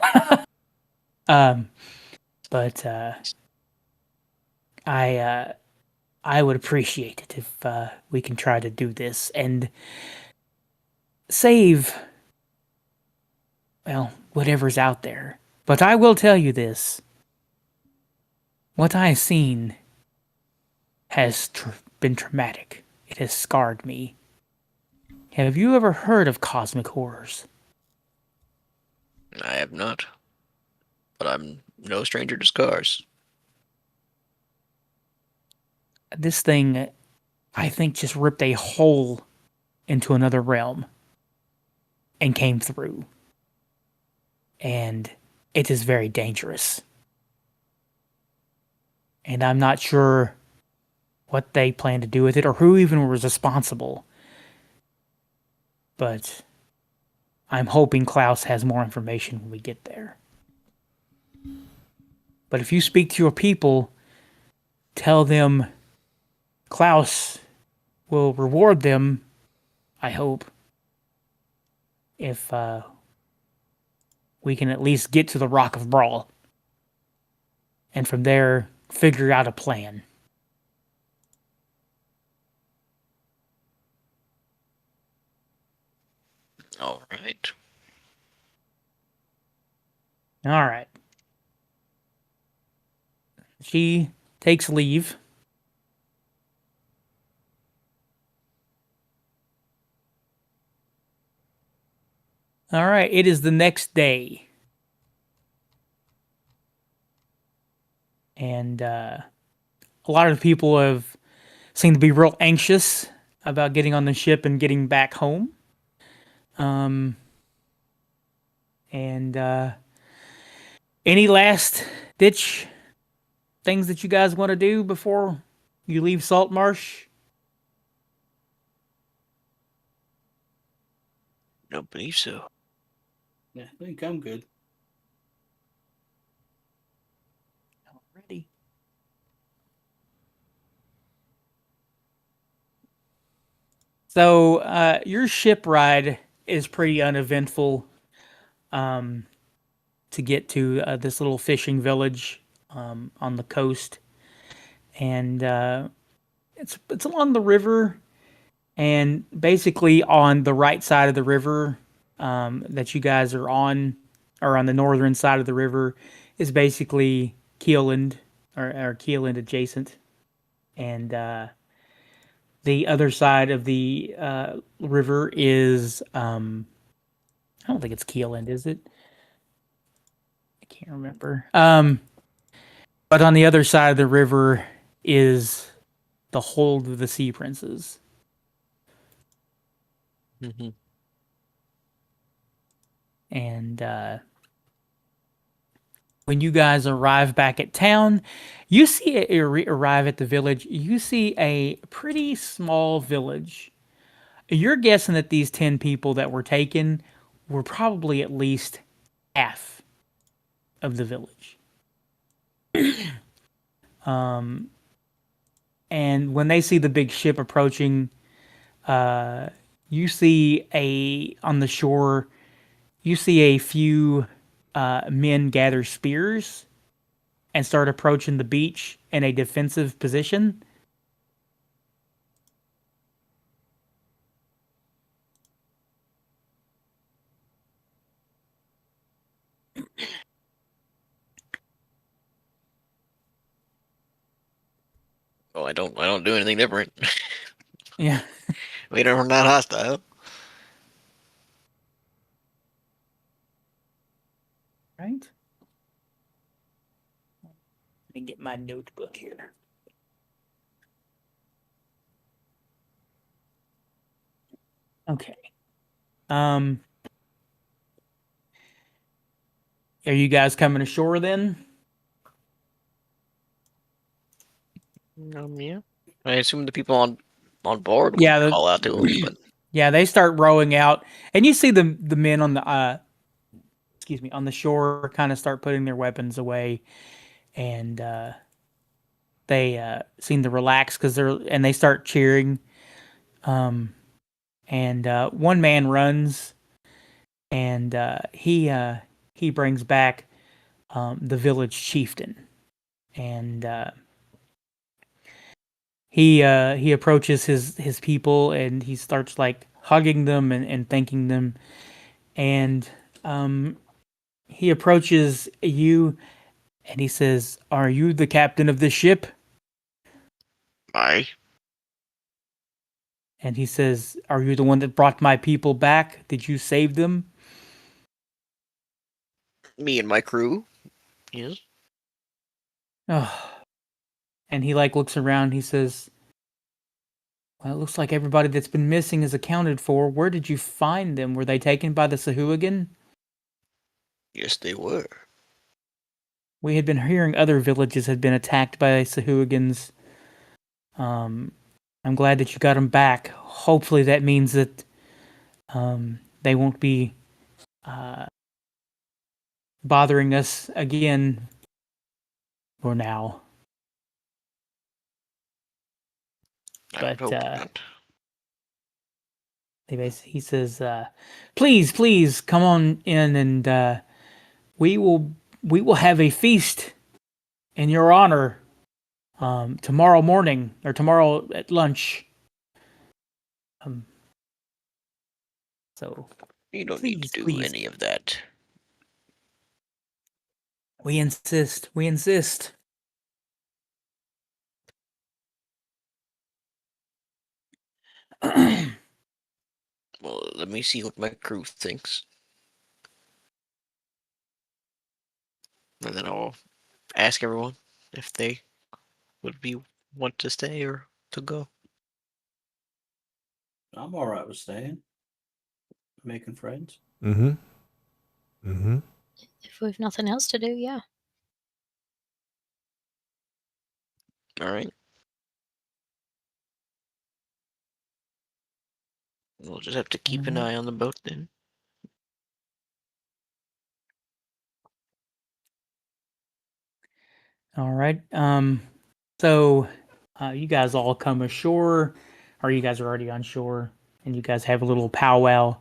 But I I would appreciate it if we can try to do this and save, well, whatever's out there. But I will tell you this. What I have seen has been traumatic. It has scarred me. Have you ever heard of cosmic horrors? I have not. But I'm no stranger to scars. This thing, I think, just ripped a hole into another realm and came through. And it is very dangerous. And I'm not sure what they plan to do with it or who even was responsible. But I'm hoping Klaus has more information when we get there. But if you speak to your people, tell them Klaus will reward them, I hope, if we can at least get to the Rock of Brawl. And from there, figure out a plan. All right. All right. She takes leave. All right, it is the next day. And a lot of people have seemed to be real anxious about getting on the ship and getting back home. And any last ditch things that you guys want to do before you leave Salt Marsh? Don't believe so. Yeah, I think I'm good. Already. So your ship ride is pretty uneventful to get to this little fishing village on the coast. And it's along the river, and basically on the right side of the river that you guys are on, or on the northern side of the river, is basically Keeland, or Keeland adjacent. And the other side of the river is, I don't think it's Keeland, is it? I can't remember. But on the other side of the river is the Hold of the Sea Princes. Mm-hmm. And when you guys arrive back at town, you see arrive at the village. You see a pretty small village. You're guessing that these 10 people that were taken were probably at least half of the village. And when they see the big ship approaching, you see on the shore, you see a few men gather spears and start approaching the beach in a defensive position. Oh, I don't do anything different. Yeah. We're not hostile. Right? Let me get my notebook here. Okay. Are you guys coming ashore then? Yeah. I assume the people on board Yeah, would call out to them, but yeah, they start rowing out, and you see the men on the on the shore kind of start putting their weapons away, and they seem to relax because they start cheering. And one man runs, and he brings back the village chieftain, and he approaches his people and he starts like hugging them and thanking them, and he approaches you and he says, "Are you the captain of this ship?" Aye. And he says, "Are you the one that brought my people back? Did you save them?" Me and my crew. Yes. Oh. And he like looks around. He says, "Well, it looks like everybody that's been missing is accounted for. Where did you find them? Were they taken by the Sahuagin?" Yes, they were. We had been hearing other villages had been attacked by Sahuagins. I'm glad that you got them back. Hopefully that means that they won't be bothering us again for now. I would hope not. He says, please come on in and we will have a feast in your honor tomorrow morning or tomorrow at lunch. So You don't need to do any of that. We insist. We insist. Well, let me see what my crew thinks. And then I'll ask everyone if they would want to stay or to go. I'm all right with staying. Making friends. Mm-hmm. Mm-hmm. If we've nothing else to do, yeah. All right. We'll just have to keep an eye on the boat then. All right. So you guys all come ashore, or you guys are already on shore, and you guys have a little powwow.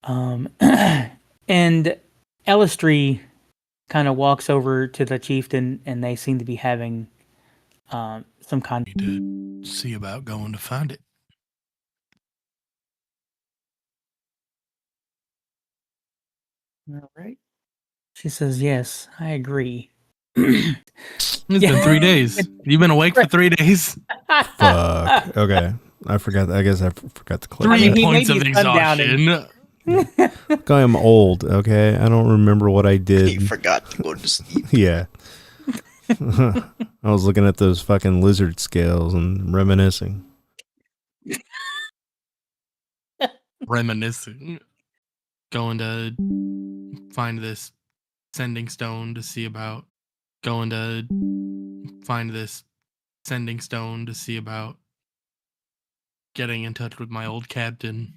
And Elistry kind of walks over to the chieftain, and they seem to be having some kind. Need to see about going to find it. All right. She says, "Yes, I agree." It's been 3 days. You've been awake for 3 days. Fuck. Okay. I forgot. I guess I forgot to click. mean, that. he Points may of be sundowning. exhaustion. I am old. Okay, I don't remember what I He did. forgot to go to sleep. Yeah. I was looking at those fucking lizard scales and reminiscing. Reminiscing. Going to find this sending stone to see about. Going to find this sending stone to see about getting in touch with my old captain.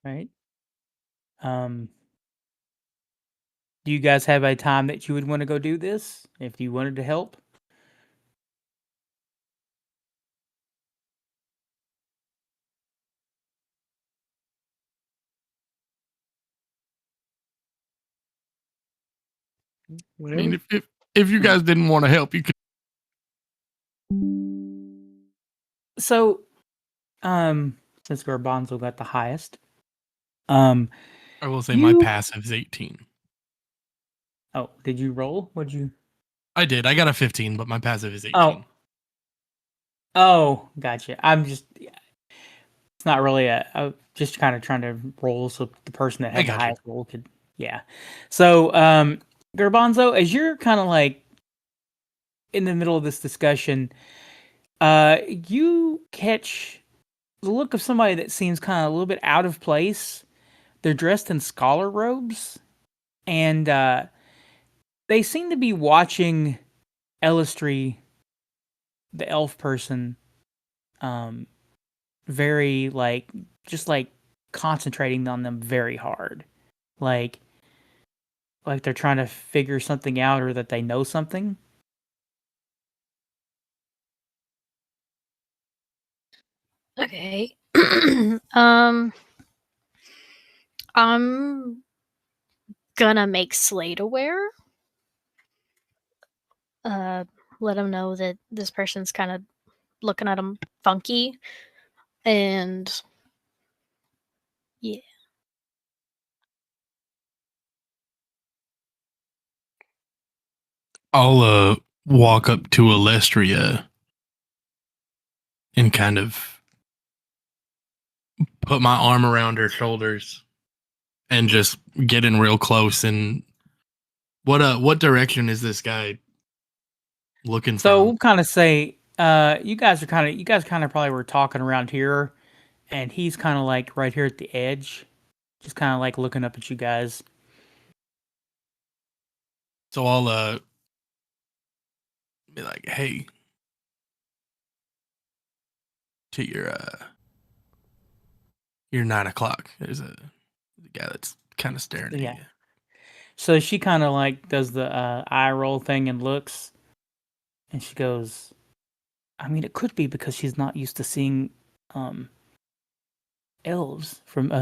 Right. Do you guys have a time that you would want to go do this if you wanted to help? I Whatever. mean, if you guys didn't want to help, you could. So, since Garbanzo got the highest, I will say my You- passive is 18. oh, did you roll? What'd you? I did. I got a 15, but my passive is 18. Oh, gotcha. It's not really I'm just kind of trying to roll so the person that I had the gotcha. highest roll could, yeah. So, Garbanzo, as you're kind of like in the middle of this discussion, you catch the look of somebody that seems kind of a little bit out of place. They're dressed in scholar robes, and they seem to be watching Elistry, the elf person, very like just like concentrating on them very hard, like they're trying to figure something out or that they know something. Okay. I'm gonna make Slade aware. Let him know that this person's kind of looking at him funky, and yeah. I'll walk up to Alestria and kind of put my arm around her shoulders and just get in real close. And what direction is this guy looking So from? we'll kind of say, you guys kind of probably were talking around here, and he's kind of like right here at the edge, just kind of like looking up at you guys. So I'll be like, hey, to your 9 o'clock. There's a guy that's kind of staring Yeah. at you. So she kind of like does the eye roll thing and looks, and she goes, I mean, it could be because she's not used to seeing elves from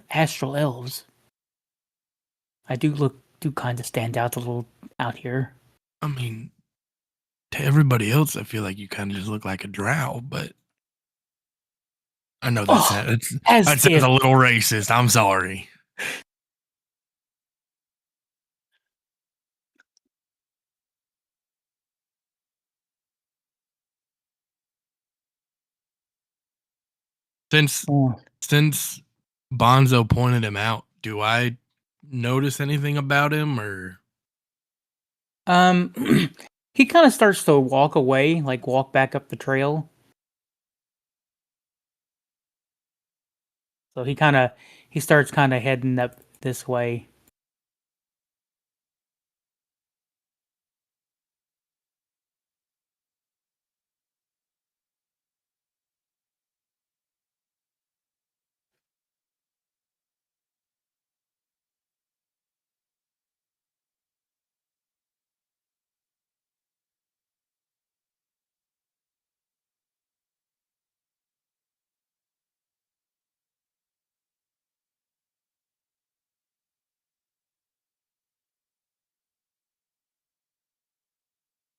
astral elves. I do kind of stand out a little out here. I mean, to everybody else, I feel like you kind of just look like a drow, but I know that sounds a little racist. I'm sorry. Since Bonzo pointed him out, do I notice anything about him, or he kind of starts to walk away, like walk back up the trail. So he starts kind of heading up this way.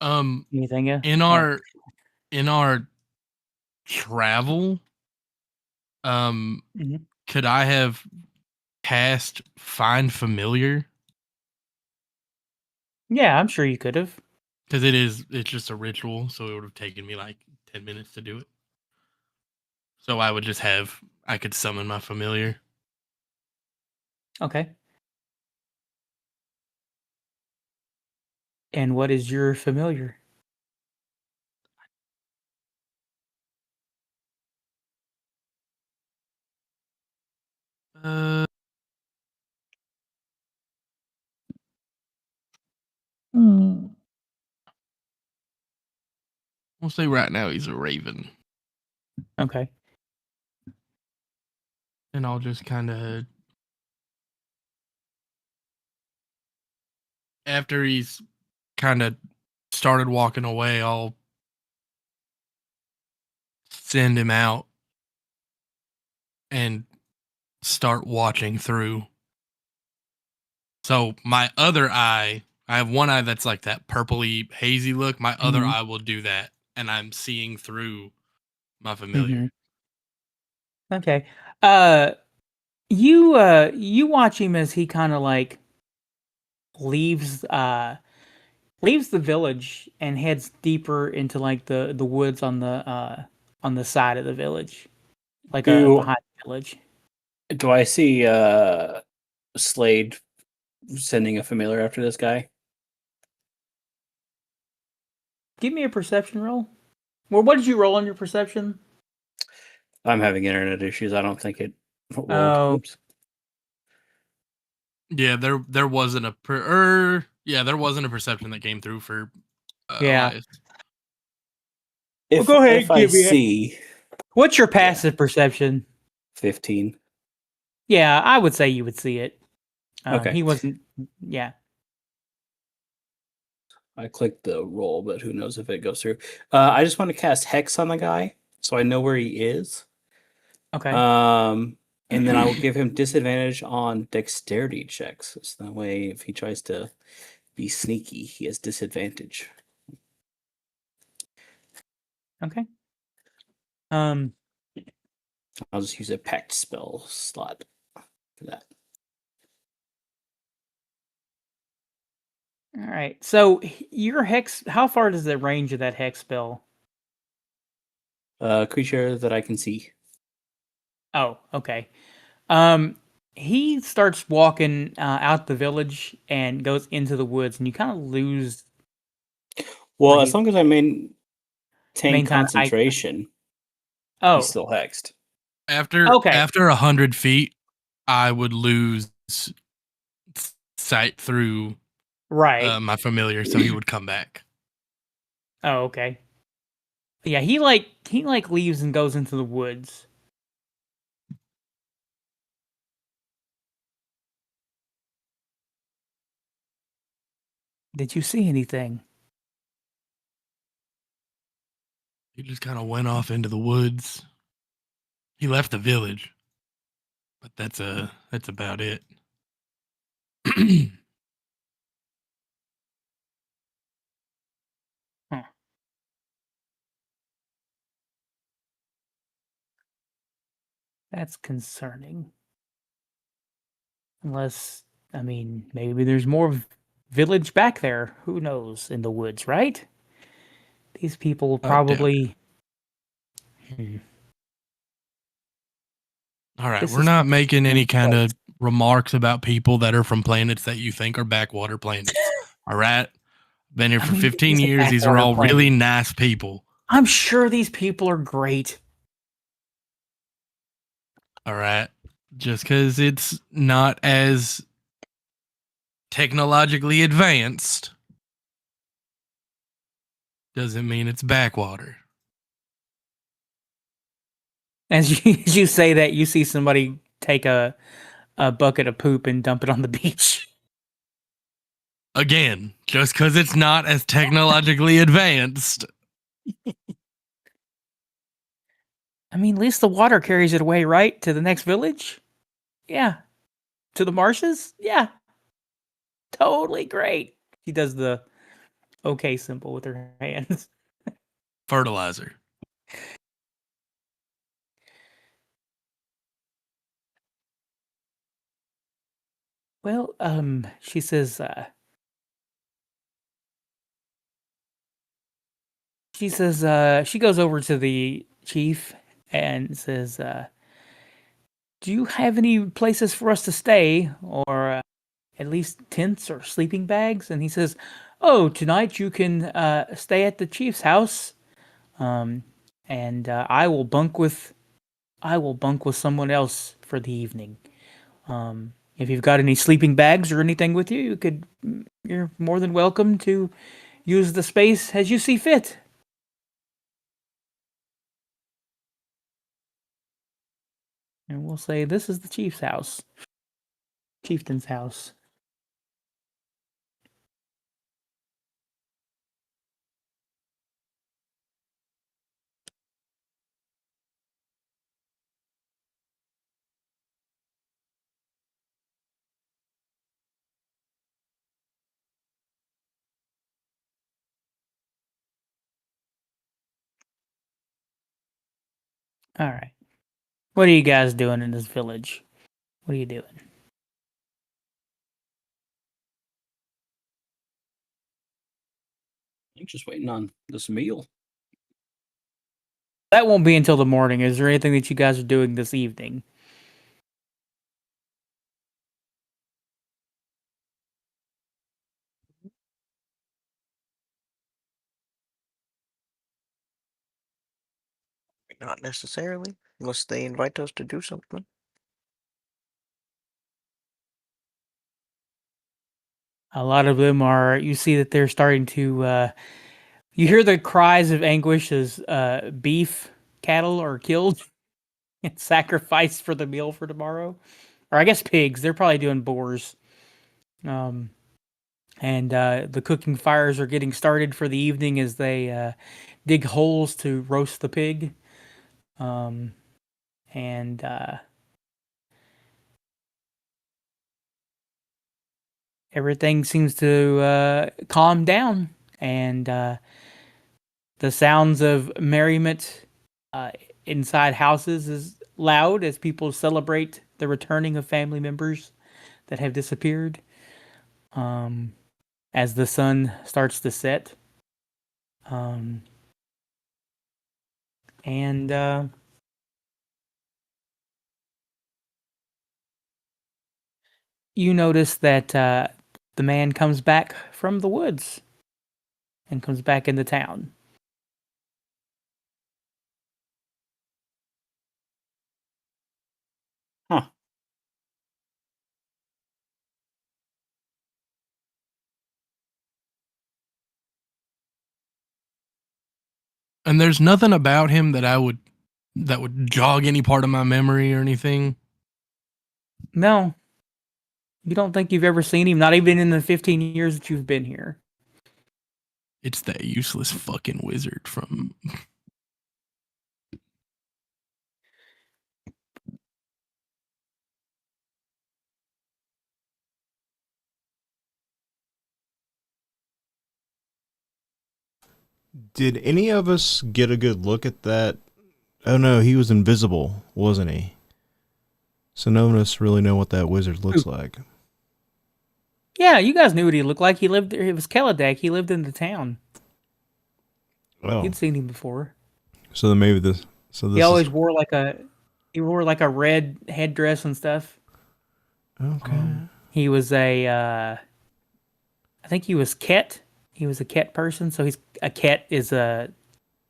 Anything else? in our travel, Mhm. could I have cast Find Familiar? Yeah, I'm sure you could have. Because it's just a ritual, so it would have taken me like 10 minutes to do it. So I could summon my familiar. Okay. And what is your familiar? Uh, We'll say right now he's a raven. Okay. And I'll just kind of, after he's kind of started walking away, I'll send him out and start watching through. So my other eye, I have one eye that's like that purpley hazy look. My other eye will do that, and I'm seeing through my familiar. Okay. You watch him as he kind of like leaves the village and heads deeper into like the woods on the side of the village, like behind the village. Do I see Slade sending a familiar after this guy? Give me a perception roll. Well, what did you roll on your perception? I'm having internet issues. I don't think it rolled. Oh. Oops. Yeah, there wasn't a there wasn't a perception that came through for Yeah. Elias. If, go ahead, if I give me it. see What's your passive perception? 15. Yeah, I would say you would see it. Okay. He wasn't. Yeah. I clicked the roll, but who knows if it goes through. I just want to cast Hex on the guy so I know where he is. Okay. And then I will give him disadvantage on dexterity checks. So that way, if he tries to be sneaky, he has disadvantage. Okay. I'll just use a pact spell slot for that. All right. So your hex, how far does the range of that hex spell? Creature that I can see. Oh, okay. He starts walking out the village and goes into the woods, and you kind of lose. Well, Or as he- long as I maintain Maintain eye- concentration, Oh, he's still hexed. After Okay. after 100 feet, I would lose sight through right. my familiar, so he would come back. Oh, okay. Yeah, he leaves and goes into the woods. Did you see anything? He just kind of went off into the woods. He left the village, but that's about it. That's concerning. Unless, I mean, maybe there's more village back there. Who knows? In the woods, right? These people I doubt probably. All right, This we're is not making any kind false. of remarks about people that are from planets that you think are backwater planets. All right, been here I for mean, 15 it's a years. These are backwater all planet. really nice people. I'm sure these people are great. All right, just because it's not as technologically advanced doesn't mean it's backwater. As you say that, you see somebody take a bucket of poop and dump it on the beach. Again, just because it's not as technologically advanced. I mean, at least the water carries it away, right? To the next village? Yeah. To the marshes? Yeah. Totally great. She does the okay symbol with her hands. Fertilizer. Well, she says, she goes over to the chief and says, do you have any places for us to stay, or at least tents or sleeping bags? And he says, oh, tonight you can stay at the chief's house, and I will bunk with someone else for the evening. If you've got any sleeping bags or anything with you, you're more than welcome to use the space as you see fit. And we'll say this is the chief's house. Chieftain's house. All right. What are you guys doing in this village? What are you doing? I'm just waiting on this meal. That won't be until the morning. Is there anything that you guys are doing this evening? Not necessarily, unless they invite us to do something. A lot of them are. You see that they're starting to. You hear the cries of anguish as beef cattle are killed and sacrificed for the meal for tomorrow, or I guess pigs. They're probably doing boars. And the cooking fires are getting started for the evening as they dig holes to roast the pig. And everything seems to calm down, and the sounds of merriment inside houses is loud as people celebrate the returning of family members that have disappeared. As the sun starts to set, and you notice that the man comes back from the woods and comes back into town. Huh. And there's nothing about him that would jog any part of my memory or anything. No, you don't think you've ever seen him, not even in the 15 years that you've been here. It's that useless fucking wizard from. Did any of us get a good look at that? Oh no, he was invisible, wasn't he? So none of us really know what that wizard looks like. Yeah, you guys knew what he looked like. He lived there. It was Caradoc. He lived in the town. Oh, You'd seen him before. so then maybe this. So this He always is, wore like a red headdress and stuff. okay. He was I think he was Ket. He was a Ket person. So a Ket is a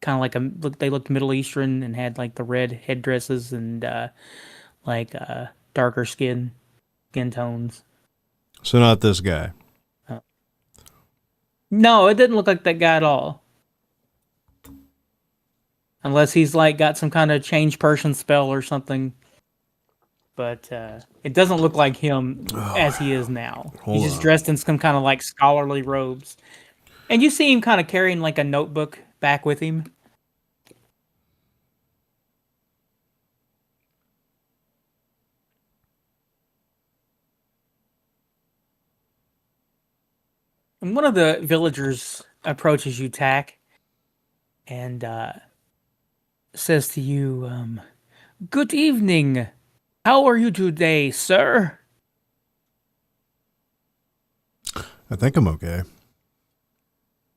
kind of like they looked Middle Eastern and had like the red headdresses and darker skin tones. So not this guy. No, it didn't look like that guy at all. Unless he's like got some kind of change person spell or something. But it doesn't look like him as he is now. He's just dressed in some kind of like scholarly robes. And you see him kind of carrying like a notebook back with him. And one of the villagers approaches you, Tack, and says to you, "Good evening. How are you today, sir?" I think I'm okay.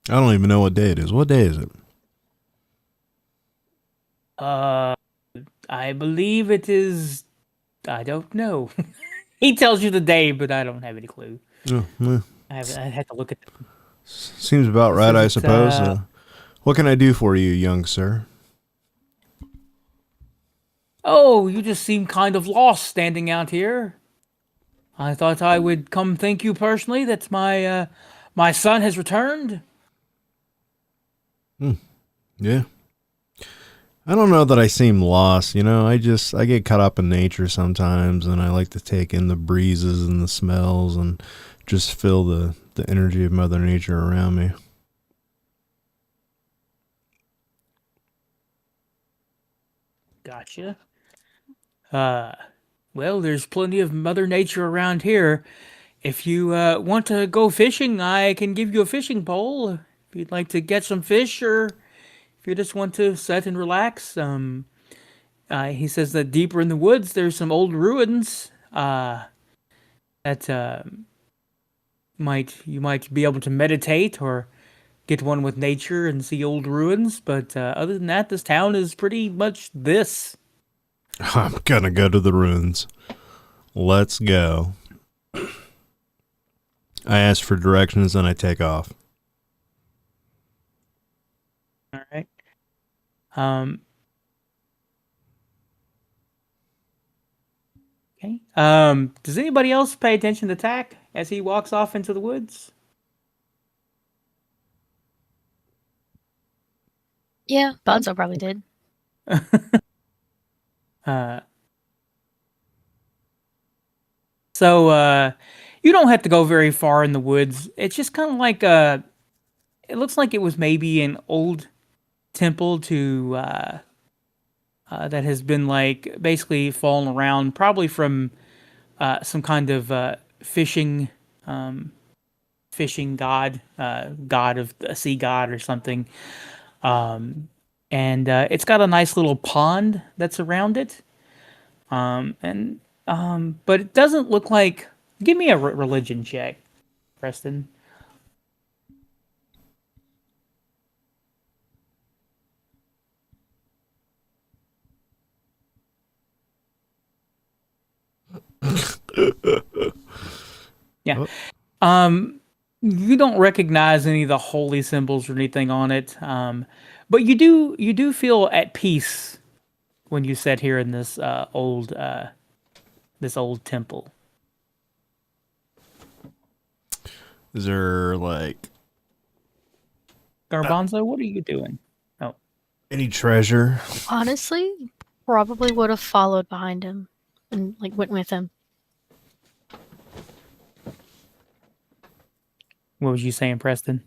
I don't even know what day it is. What day is it? I believe it is. I don't know. He tells you the day, but I don't have any clue. Oh, well, I have to look at them. seems about right, I Says it's, suppose. What can I do for you, young sir? Oh, you just seem kind of lost standing out here. I thought I would come thank you personally that my son has returned. Yeah. I don't know that I seem lost, I get caught up in nature sometimes, and I like to take in the breezes and the smells and just feel the energy of Mother Nature around me. Gotcha. Well, there's plenty of Mother Nature around here. If you want to go fishing, I can give you a fishing pole. If you'd like to get some fish, or if you just want to sit and relax. He says that deeper in the woods, there's some old ruins that you might be able to meditate or get one with nature and see old ruins. But other than that, this town is pretty much this. I'm gonna go to the ruins. Let's go. I ask for directions and I take off. All right. Okay. Does anybody else pay attention to Tack as he walks off into the woods? Yeah, Bonzo probably did. So you don't have to go very far in the woods. It's just kind of like it looks like it was maybe an old temple to that has been like basically fallen around, probably from some kind of fishing fishing god, god of a sea god or something. And it's got a nice little pond that's around it. But it doesn't look like. Give me a religion check, Preston. Yeah. You don't recognize any of the holy symbols or anything on it. But you do feel at peace when you sit here in this old temple. Is there like Garbanzo, what are you doing? Oh, any treasure? Honestly, probably would have followed behind him and like went with him. what was you saying, Preston?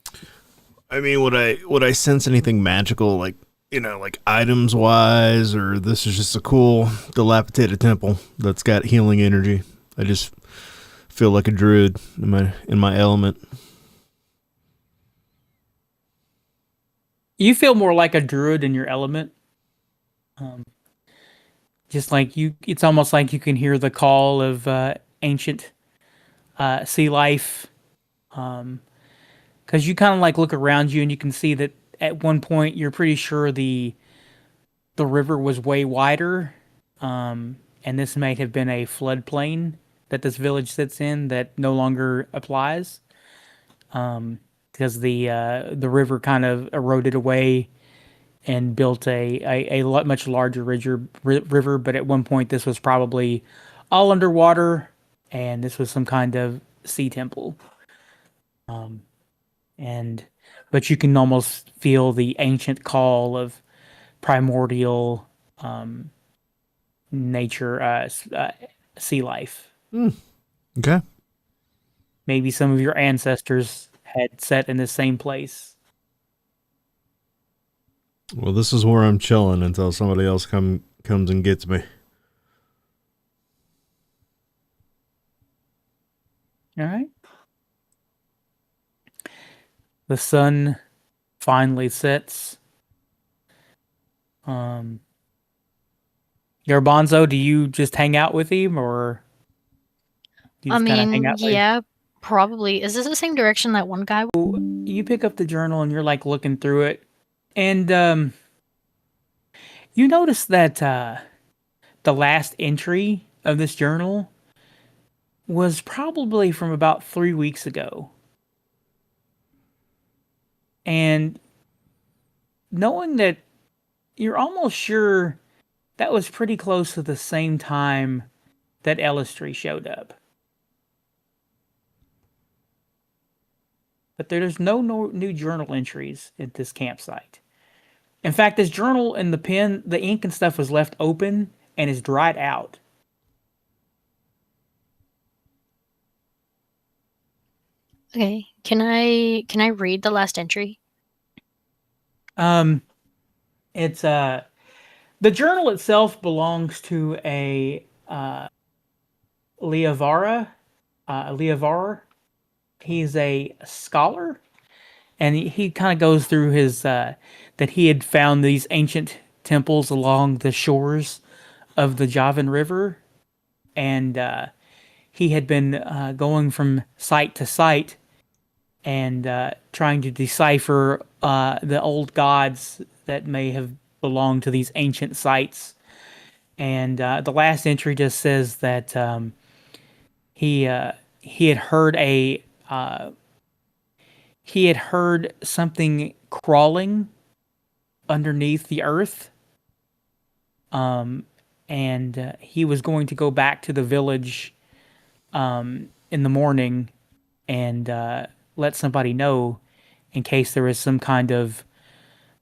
I mean, would I sense anything magical, like, you know, like items wise, or this is just a cool dilapidated temple that's got healing energy? I just feel like a druid in my element. You feel more like a druid in your element. Just like you, it's almost like you can hear the call of ancient sea life. Because you kind of like look around you and you can see that at one point you're pretty sure the river was way wider, and this might have been a floodplain that this village sits in that no longer applies, because the river kind of eroded away and built a much larger river. But at one point this was probably all underwater, and this was some kind of sea temple. But you can almost feel the ancient call of primordial nature, sea life. Okay. Maybe some of your ancestors had set in the same place. Well, this is where I'm chilling until somebody else comes and gets me. All right. The sun finally sets. Garbanzo, do you just hang out with him, or do you I just kind of hang mean, out? yeah, probably. Is this the same direction that one guy? You pick up the journal and you're like looking through it, and you notice that the last entry of this journal was probably from about 3 weeks ago. And knowing that, you're almost sure that was pretty close to the same time that Ellistry showed up. But there's no new journal entries at this campsite. In fact, this journal and the pen, the ink and stuff was left open and is dried out. Okay, can I read the last entry? It's the journal itself belongs to a Leavara. He's a scholar, and he kind of goes through his that he had found these ancient temples along the shores of the Javan River, and he had been going from site to site and trying to decipher the old gods that may have belonged to these ancient sites. And the last entry just says that he had heard he had heard something crawling underneath the earth, and he was going to go back to the village in the morning and let somebody know in case there was some kind of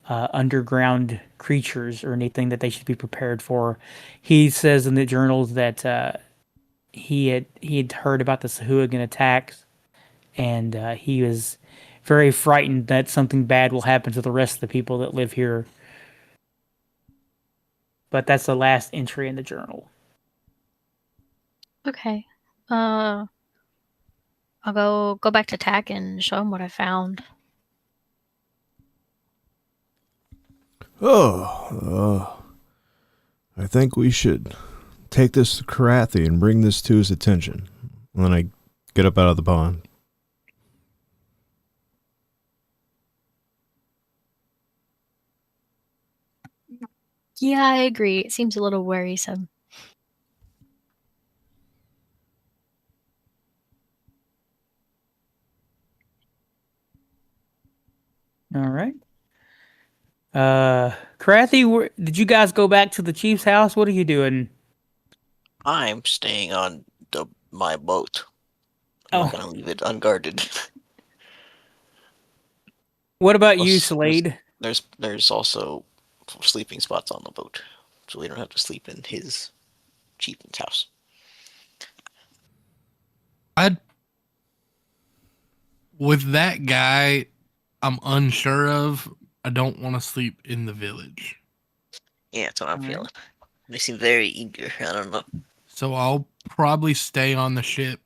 underground creatures or anything that they should be prepared for. He says in the journals that he had heard about the Sahuagin attacks, and he was very frightened that something bad will happen to the rest of the people that live here. But that's the last entry in the journal. Okay. I'll go back to Tack and show him what I found. I think we should take this to Karathi and bring this to his attention. And then I get up out of the pond. Yeah, I agree. It seems a little worrisome. All right. Karathi, did you guys go back to the chief's house? What are you doing? I'm staying on my boat. I'm not gonna leave it unguarded. What about you, Plus, Slade? There's also sleeping spots on the boat, so we don't have to sleep in his chieftain's house. With that guy, I'm unsure of. I don't want to sleep in the village. Yeah, that's what I'm feeling. They seem very eager. I don't know. So I'll probably stay on the ship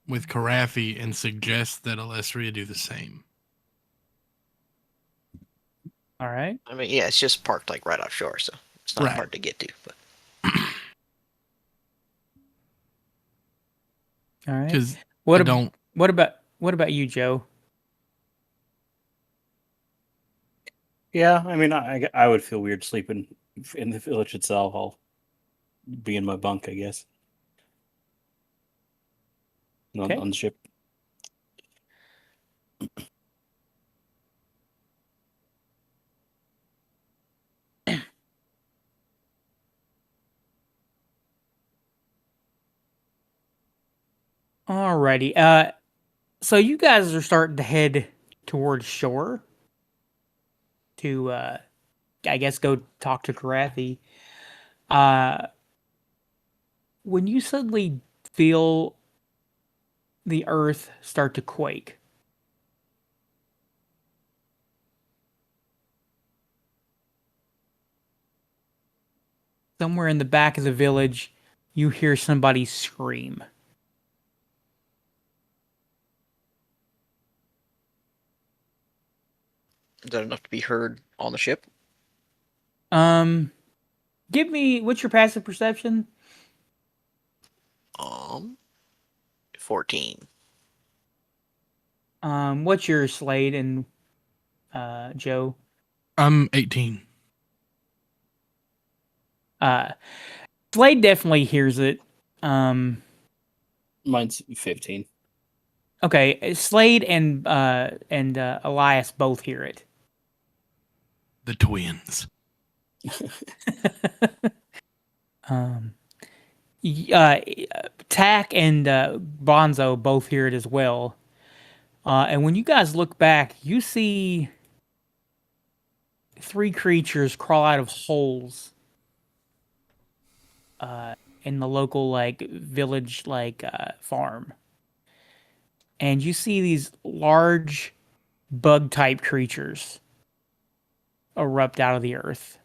with Karathi and suggest that Alessria do the same. All right. I mean, yeah, it's just parked like right offshore, so it's not Right. hard to get to. But All right. Because What don't. What about you, Joe? Yeah, I mean, I would feel weird sleeping in the village itself. I'll be in my bunk, I guess. Okay. On the ship. Alrighty. So you guys are starting to head towards shore to, I guess, go talk to Karathi. When you suddenly feel the earth start to quake, somewhere in the back of the village, you hear somebody scream. is that enough to be heard on the ship? Give me, what's your passive perception? 14. What's your Slade and Joe? I'm 18. Slade definitely hears it. Mine's 15. Okay, Slade and Elias both hear it. The twins. Tack and Bonzo both hear it as well. And when you guys look back, you see 3 creatures crawl out of holes in the local village farm. And you see these large bug type creatures erupt out of the earth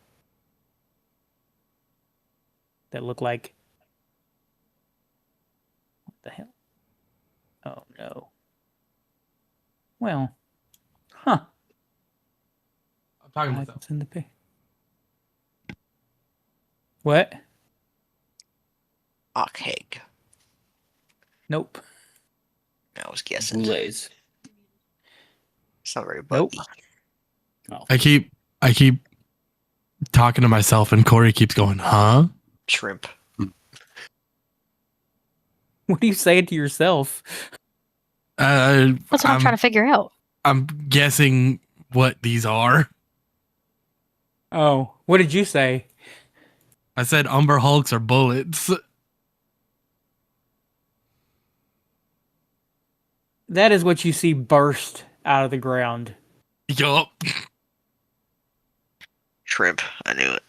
that look like, what the hell? Oh no. Well, huh. I'm talking Like about it's in the pic. What? Ocheg. Nope. I was guessing. Goulet. It's not very Nope. buggy. Oh. I keep talking to myself, and Corey keeps going, huh? Shrimp. What are you saying to yourself? That's what I'm trying to figure out. I'm guessing what these are. Oh, what did you say? I said Umber Hulks are bullets. That is what you see burst out of the ground. Yup. Shrimp. I knew it.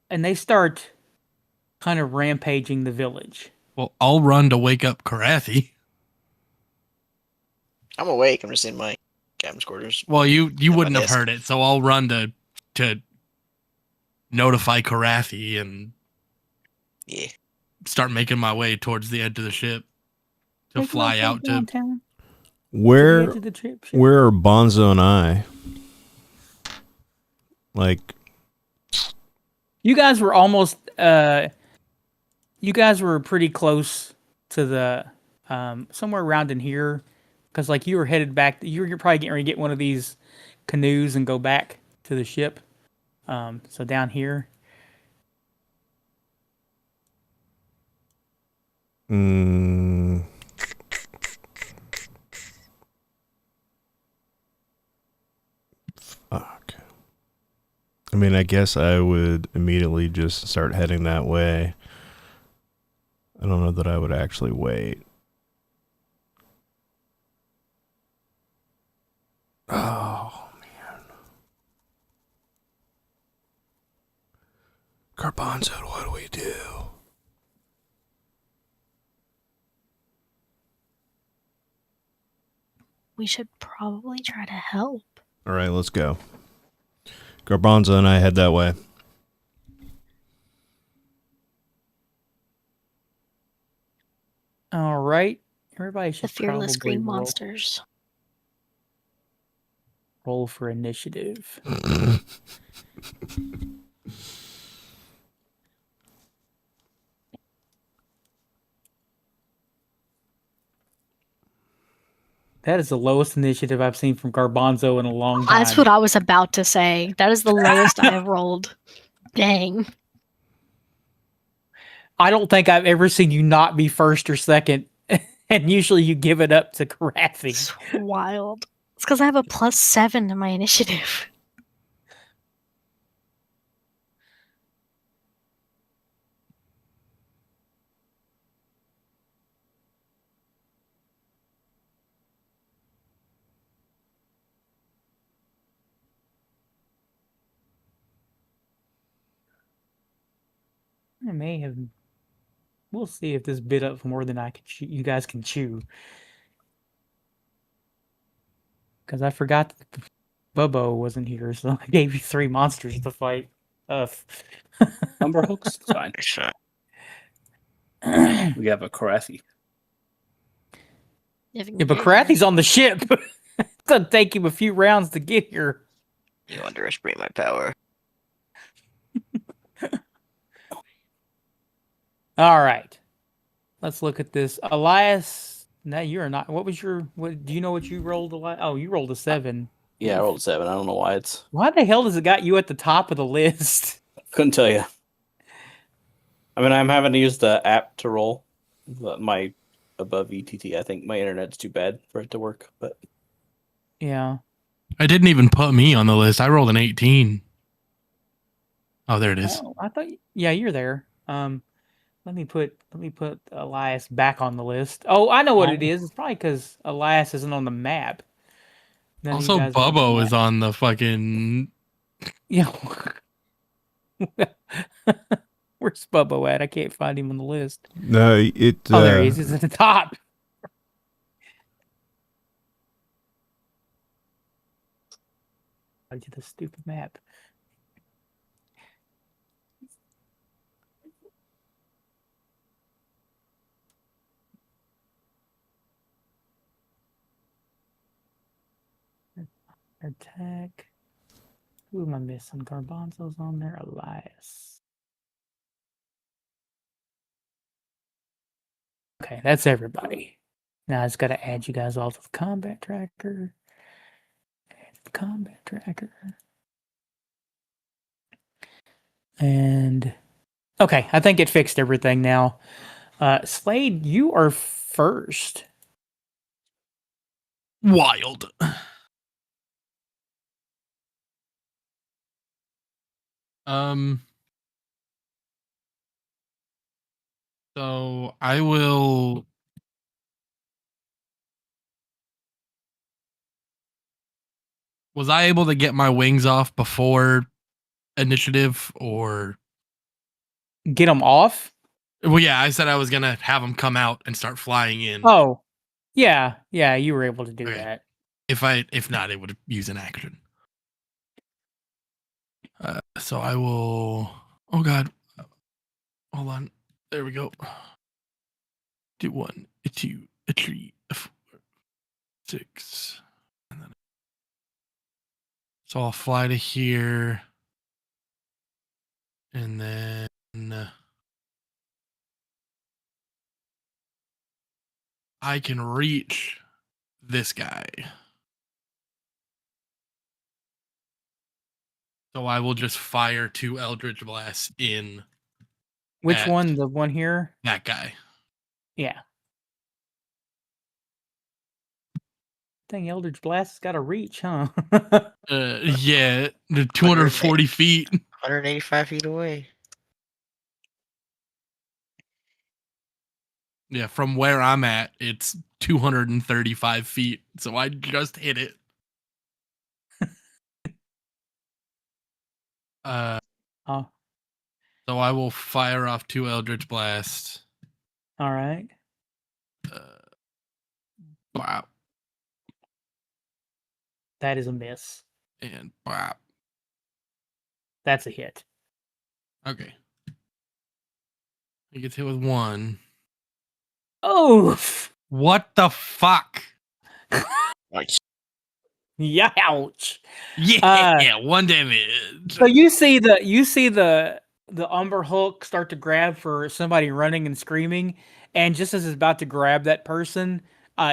And they start kind of rampaging the village. Well, I'll run to wake up Karathi. I'm awake. I'm just in my cabin's quarters. Well, you my wouldn't have desk. heard it, so I'll run to notify Karathi and Yeah. start making my way towards the edge of the ship to Take fly my out to. downtown. Where To the edge of the trip. where are Bonzo and I? Like, You guys were almost. You guys were pretty close to the somewhere around in here, because like you were headed back. You're probably getting ready to get one of these canoes and go back to the ship. So down here. Fuck. I mean, I guess I would immediately just start heading that way. I don't know that I would actually wait. Oh, man. Garbanzo, what do we do? We should probably try to help. All right, let's go. Garbanzo and I head that way. All right. Everybody should The fearless probably green roll, monsters. roll for initiative. That is the lowest initiative I've seen from Garbanzo in a long time. That's what I was about to say. That is the lowest I have rolled. Dang. I don't think I've ever seen you not be first or second, and usually you give it up to Karathi. It's wild. It's because I have a +7 to my initiative. I may have. We'll see if this bit up more than I can chew. You guys can chew. Because I forgot that Bubbo wasn't here, so I gave you 3 monsters to fight. Number hooks, it's fine. Sure. We have a Karathi. Yeah, but Karathi's on the ship. It's gonna take him a few rounds to get here. You underestimate my power. All right. Let's look at this. Elias, no, you're not. What was your. What do you know what you rolled, Elias? Oh, you rolled a 7. Yeah, I rolled a 7. I don't know why it's. Why the hell does it got you at the top of the list? Couldn't tell you. I mean, I'm having to use the app to roll. My above ETT. I think my internet's too bad for it to work. But Yeah. I didn't even put me on the list. I rolled an 18. Oh, there it is. Oh, I thought. Yeah, you're there. Let me put Elias back on the list. Oh, I know what it is. It's probably because Elias isn't on the map. None of you Also, guys are on the Bubbo map. is on the fucking. Yeah. Where's Bubbo at? I can't find him on the list. No, it. Oh, there he is. He's at the top. I did the stupid map. Attack. Who am I missing? Garbanzo's on there. Elias. Okay, that's everybody. Now I just got to add you guys all to the combat tracker. Add the combat tracker. And okay, I think it fixed everything now. Slade, you are first. Wild. So I will. Was I able to get my wings off before initiative or? Get them off? Well, yeah, I said I was gonna have them come out and start flying in. Oh, yeah, you were able to do Okay. that. If not, it would use an action. So I will. Oh God. Hold on. There we go. Do 1, 2, 3, 4, 6. And then... So I'll fly to here. And then I can reach this guy. So I will just fire 2 Eldritch Blasts in. Which at one? The one here? That guy. Yeah. Dang, Eldritch Blast's got a reach, huh? Yeah, the 240 feet. 185 feet away. Yeah, from where I'm at, it's 235 feet. So I just hit it. Oh, So I will fire off 2 Eldritch Blasts. all right. Wow. That is a miss. And wow. That's a hit. Okay. He gets hit with 1. Oh, What the fuck? Nice. ouch. Yeah, 1 damage. So you see the Umber Hulk start to grab for somebody running and screaming, and just as it's about to grab that person,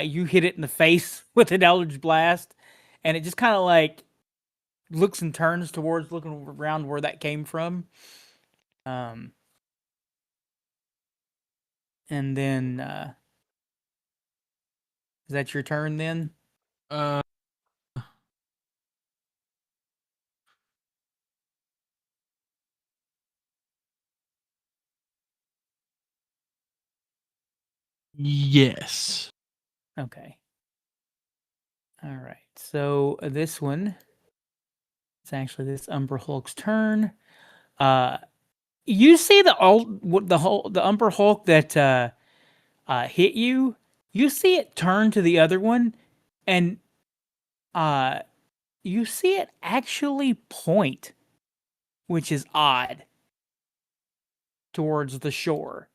you hit it in the face with an Eldritch Blast, and it just kind of like looks and turns towards looking around where that came from. And then is that your turn then? Yes. Okay. All right. So this one, it's actually this Umber Hulk's turn. You see the Umber Hulk that hit you. You see it turn to the other one, and you see it actually point, which is odd, towards the shore.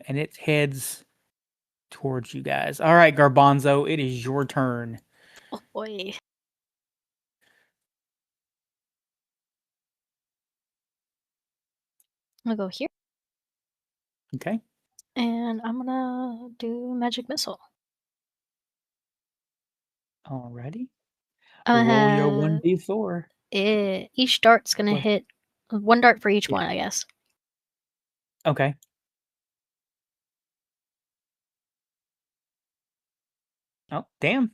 And it heads towards you guys. All right, Garbanzo, it is your turn. Oh boy. I'm gonna go here, Okay. and I'm gonna do magic missile. Alrighty. I'm Roll gonna your have 1d4. each dart's gonna What? hit 1 dart for each Yeah. one, I guess. Okay. Oh, damn.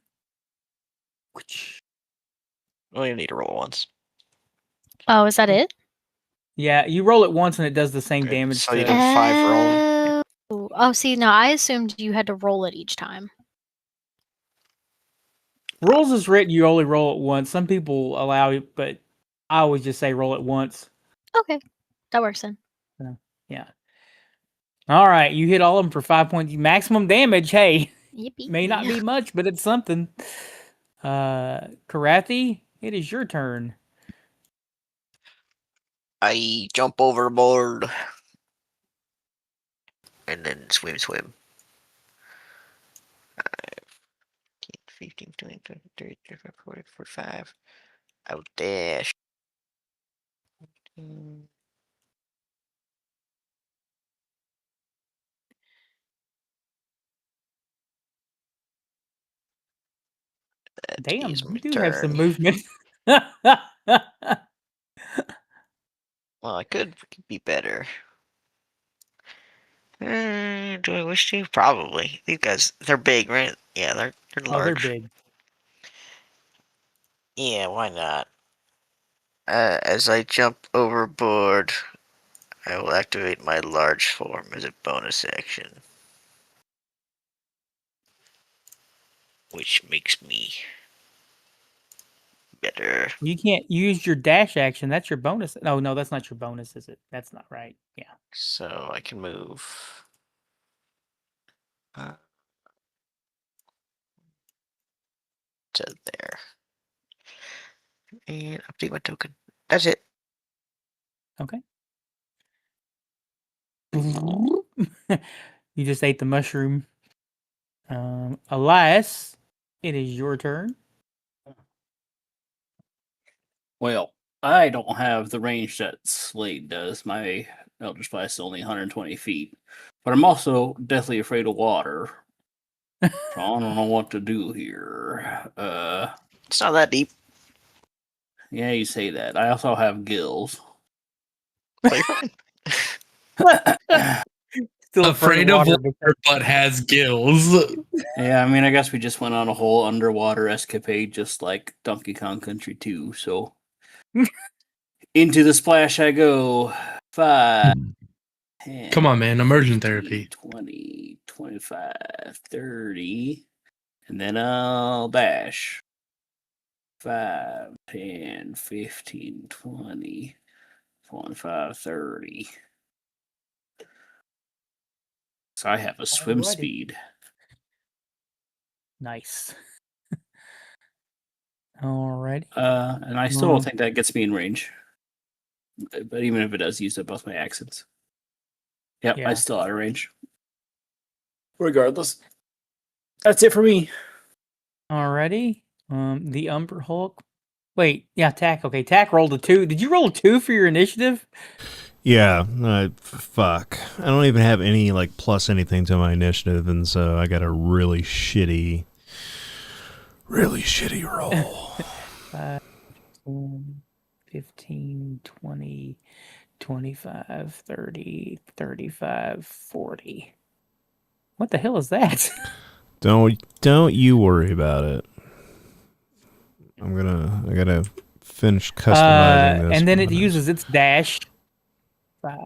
Well, you need to roll once. Oh, is that it? Yeah, you roll it once and it does the same Okay, damage. so you to- did 5 roll. Oh, see, no, I assumed you had to roll it each time. Rules is written, you only roll it once. Some people allow it, but I always just say roll it once. Okay, that works then. Yeah. All right, you hit all of them for 5 points. Maximum damage, hey. Yippee. May not be much, but it's something. Karathi, it is your turn. I jump overboard. And then swim. 15, 20, 30, 35, 40, 45. I'll dash. That Damn, is you my do have some turn. movement. Well, I could be better. Do I wish to? Probably. These guys, they're big, right? Yeah, they're Oh, large. they're big. Yeah, why not? As I jump overboard, I will activate my large form as a bonus action. Which makes me better. You can't use your dash action. That's your bonus. No, that's not your bonus, is it? That's not right. Yeah. So I can move. To there. And update my token. That's it. Okay. You just ate the mushroom. Elias, it is your turn. Well, I don't have the range that Slade does. My Eldritch Blast is only 120 feet. But I'm also deathly afraid of water. So I don't know what to do here. It's not that deep. Yeah, you say that. I also have gills. So you're fine. Still Afraid of water, but has gills. Yeah, I mean, I guess we just went on a whole underwater escapade, just like Donkey Kong Country 2. So into the splash I go. 5, 10, Come on, man. Immersion 15, therapy. 20, 25, 30. And then I'll bash. 5, 10, 15, 20, 25, 30. So I have a swim Alrighty. speed. Nice. Alrighty. And I still don't think that gets me in range. But even if it does, use up both my accents. Yep, Yeah. I still out of range. Regardless. That's it for me. Alrighty. The Umber Hulk. Wait, yeah, Tack. Okay, Tack rolled a 2. Did you roll a 2 for your initiative? Yeah, fuck. I don't even have any like plus anything to my initiative, and so I got a really shitty roll. 5, 10, 15, 20, 25, 30, 35, 40. What the hell is that? Don't you worry about it. I gotta finish customizing this. And then it one. uses its dash. 5,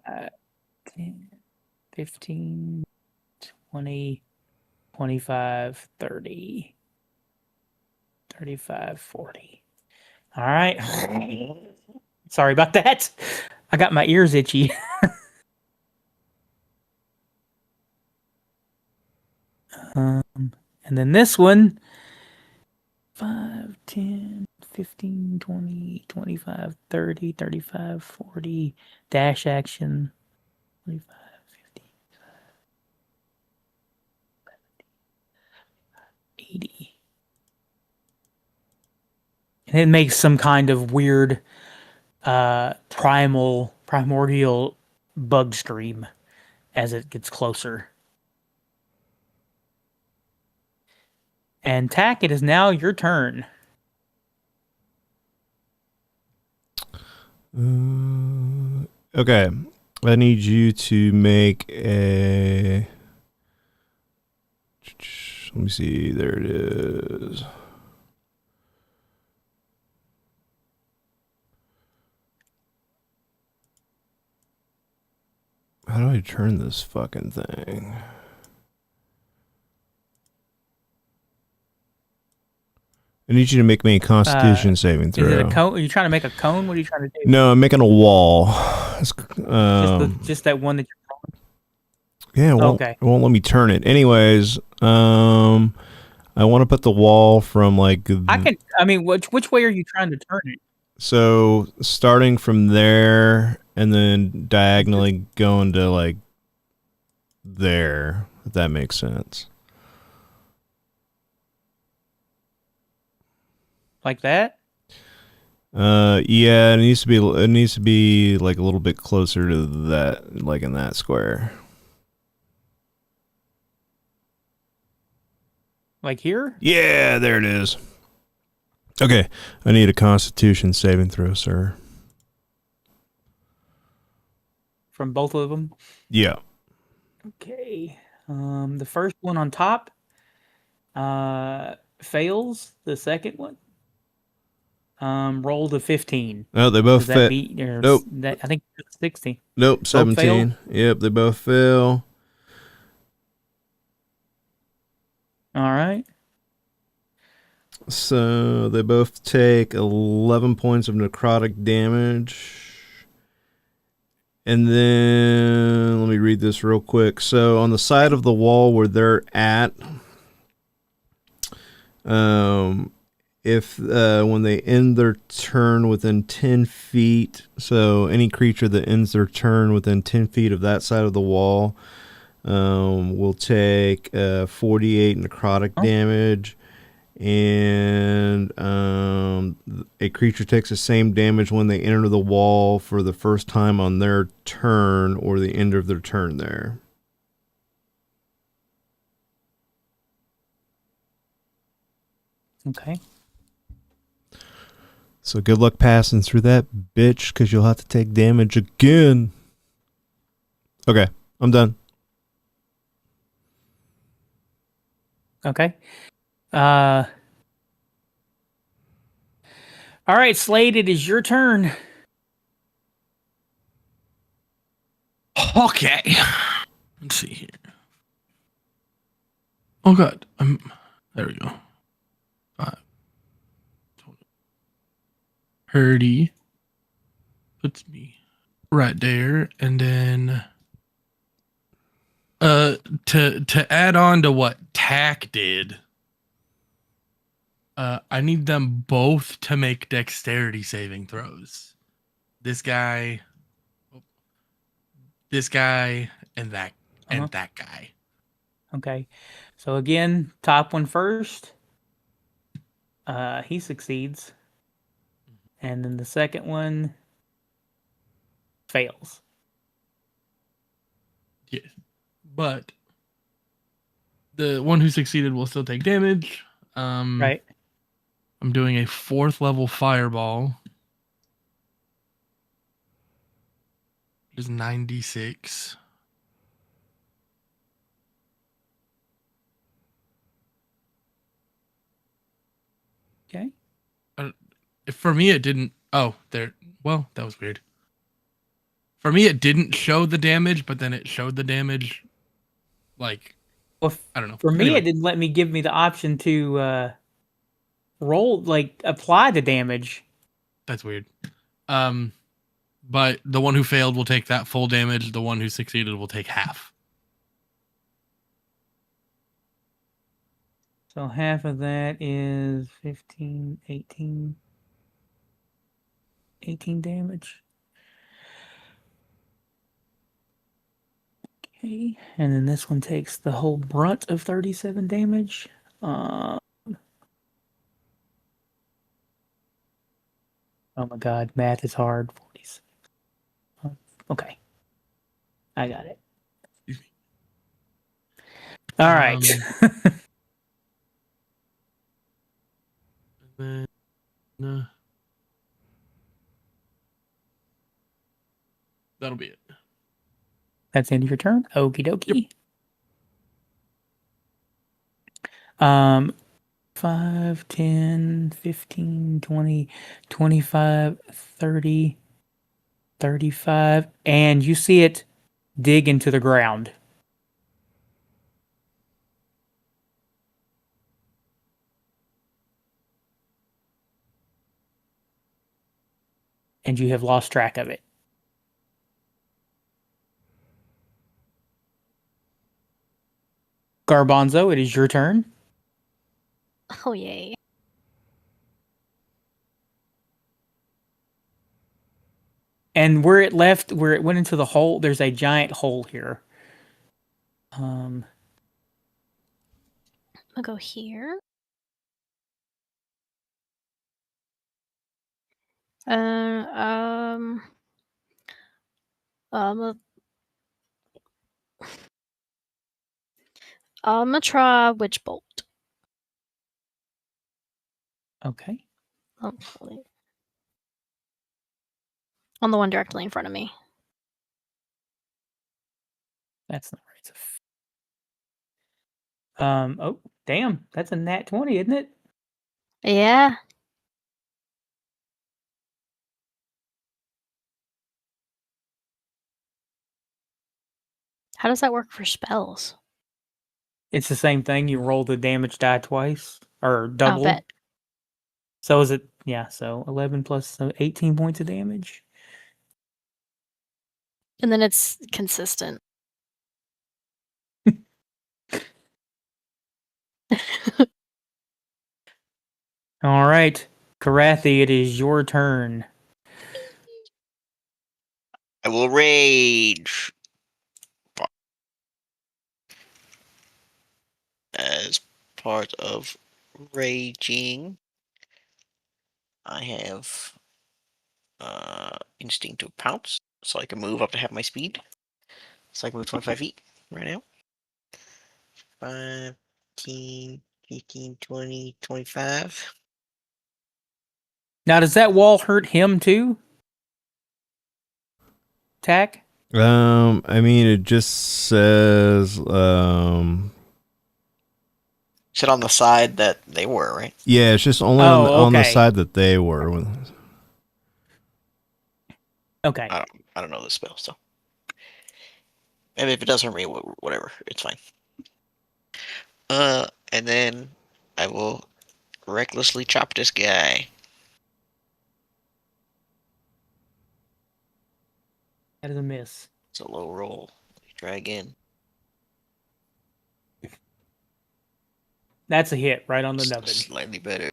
10, 15, 20, 25, 30, 35, 40. All right. Sorry about that. I got my ears itchy. And then this one. 5, 10, 15, 20, 25, 30, 35, 40. Dash action. 25, 50, 80. And it makes some kind of weird primordial bug scream as it gets closer. And Tack, it is now your turn. Okay. I need you to make a... Let me see. There it is. How do I turn this fucking thing? I need you to make me a Constitution saving throw. Is it a cone? Are you trying to make a cone? What are you trying to do? No, I'm making a wall. Just that one that you're Yeah, it won't let me turn it. Anyways, I want to put the wall from like. Which way are you trying to turn it? So starting from there and then diagonally going to like there, if that makes sense. Like that? Yeah, it needs to be like a little bit closer to that, like in that square. Like here? Yeah, there it is. Okay, I need a Constitution saving throw, sir. From both of them? Yeah. Okay. The first one on top fails. The second one rolled a 15. Oh, they both fail. Nope. I think 16. Nope, 17. Yep, they both fail. All right. So they both take 11 points of necrotic damage. And then let me read this real quick. So on the side of the wall where they're at, if when they end their turn within 10 feet, so any creature that ends their turn within 10 feet of that side of the wall will take 48 necrotic damage. And a creature takes the same damage when they enter the wall for the first time on their turn or the end of their turn there. Okay. So good luck passing through that bitch, because you'll have to take damage again. Okay, I'm done. Okay. All right, Slade, it is your turn. Okay. Let's see here. Oh god. There we go. 30 puts me right there, and then to add on to what Tack did, I need them both to make dexterity saving throws. This guy, and that guy. Okay. So again, top one first. He succeeds. And then the second one fails. Yeah. But the one who succeeded will still take damage. Right. I'm doing a 4th level fireball. It is 96. Okay. For me, it didn't. Oh, there. Well, that was weird. For me, it didn't show the damage, but then it showed the damage. Like, Well, I don't know. For me, Anyway. it didn't give me the option to apply the damage. That's weird. But the one who failed will take that full damage. The one who succeeded will take half. So half of that is 15, 18 damage. Okay, and then this one takes the whole brunt of 37 damage. Oh my god, math is hard. 46. Okay. I got it. Excuse me. All right. And then, that'll be it. That's the end of your turn. Okie dokie. Yep. 5, 10, 15, 20, 25, 30, 35. And you see it dig into the ground. And you have lost track of it. Garbanzo, it is your turn. Oh, yay. And where it went into the hole, there's a giant hole here. I'll go here. I'm gonna try Witch Bolt. Okay. Hopefully. On the one directly in front of me. That's not right. Oh, damn. That's a nat 20, isn't it? Yeah. How does that work for spells? It's the same thing. You roll the damage die twice or double. Oh, bet. So is it? Yeah. So 11 plus 18 points of damage. And then it's consistent. All right, Karathi, it is your turn. I will rage. As part of raging, I have instinctive pounce, so I can move up to half my speed. So I can move 25 feet right now. 5, 15, 15, 20, 25. Now, does that wall hurt him too? Tack? I mean, it just says, Sit on the side that they were, right? yeah, it's just only on the side that they were. Okay. I don't know the spell, so. And if it does hurt me, whatever, it's fine. And then I will recklessly chop this guy. That is a miss. It's a low roll. Try again. That's a hit right on the nubbin. Slightly better.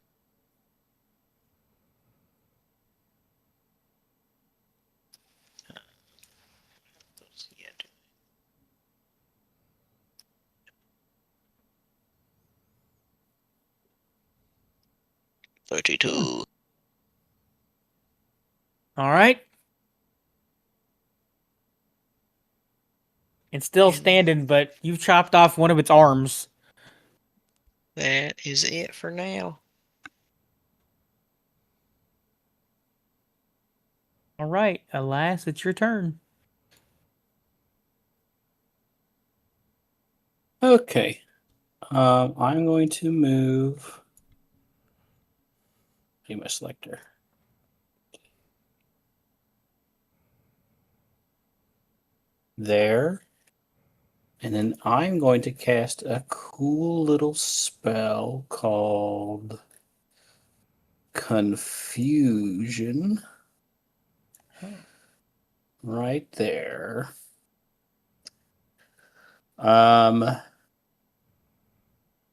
Hmm. 32. All right. It's still standing, but you've chopped off one of its arms. That is it for now. All right, alas, it's your turn. Okay. I'm going to move. See my selector. There. And then I'm going to cast a cool little spell called Confusion. Right there.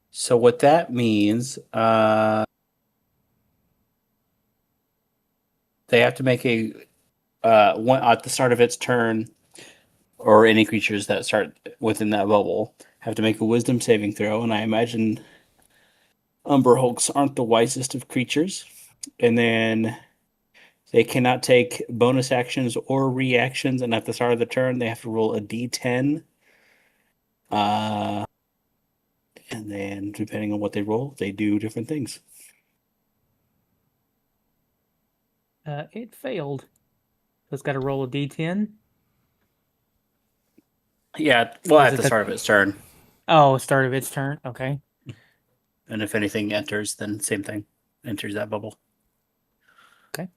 So what that means, they have to make a one at the start of its turn, or any creatures that start within that bubble have to make a wisdom saving throw, and I imagine Umber Hulks aren't the wisest of creatures. And then they cannot take bonus actions or reactions, and at the start of the turn, they have to roll a d10. And then, depending on what they roll, they do different things. It failed. So it's got to roll a d10. Yeah, well, Is at it the start of its turn. Oh, start of its turn. Okay. And if anything enters, then same thing. Enters that bubble. Okay.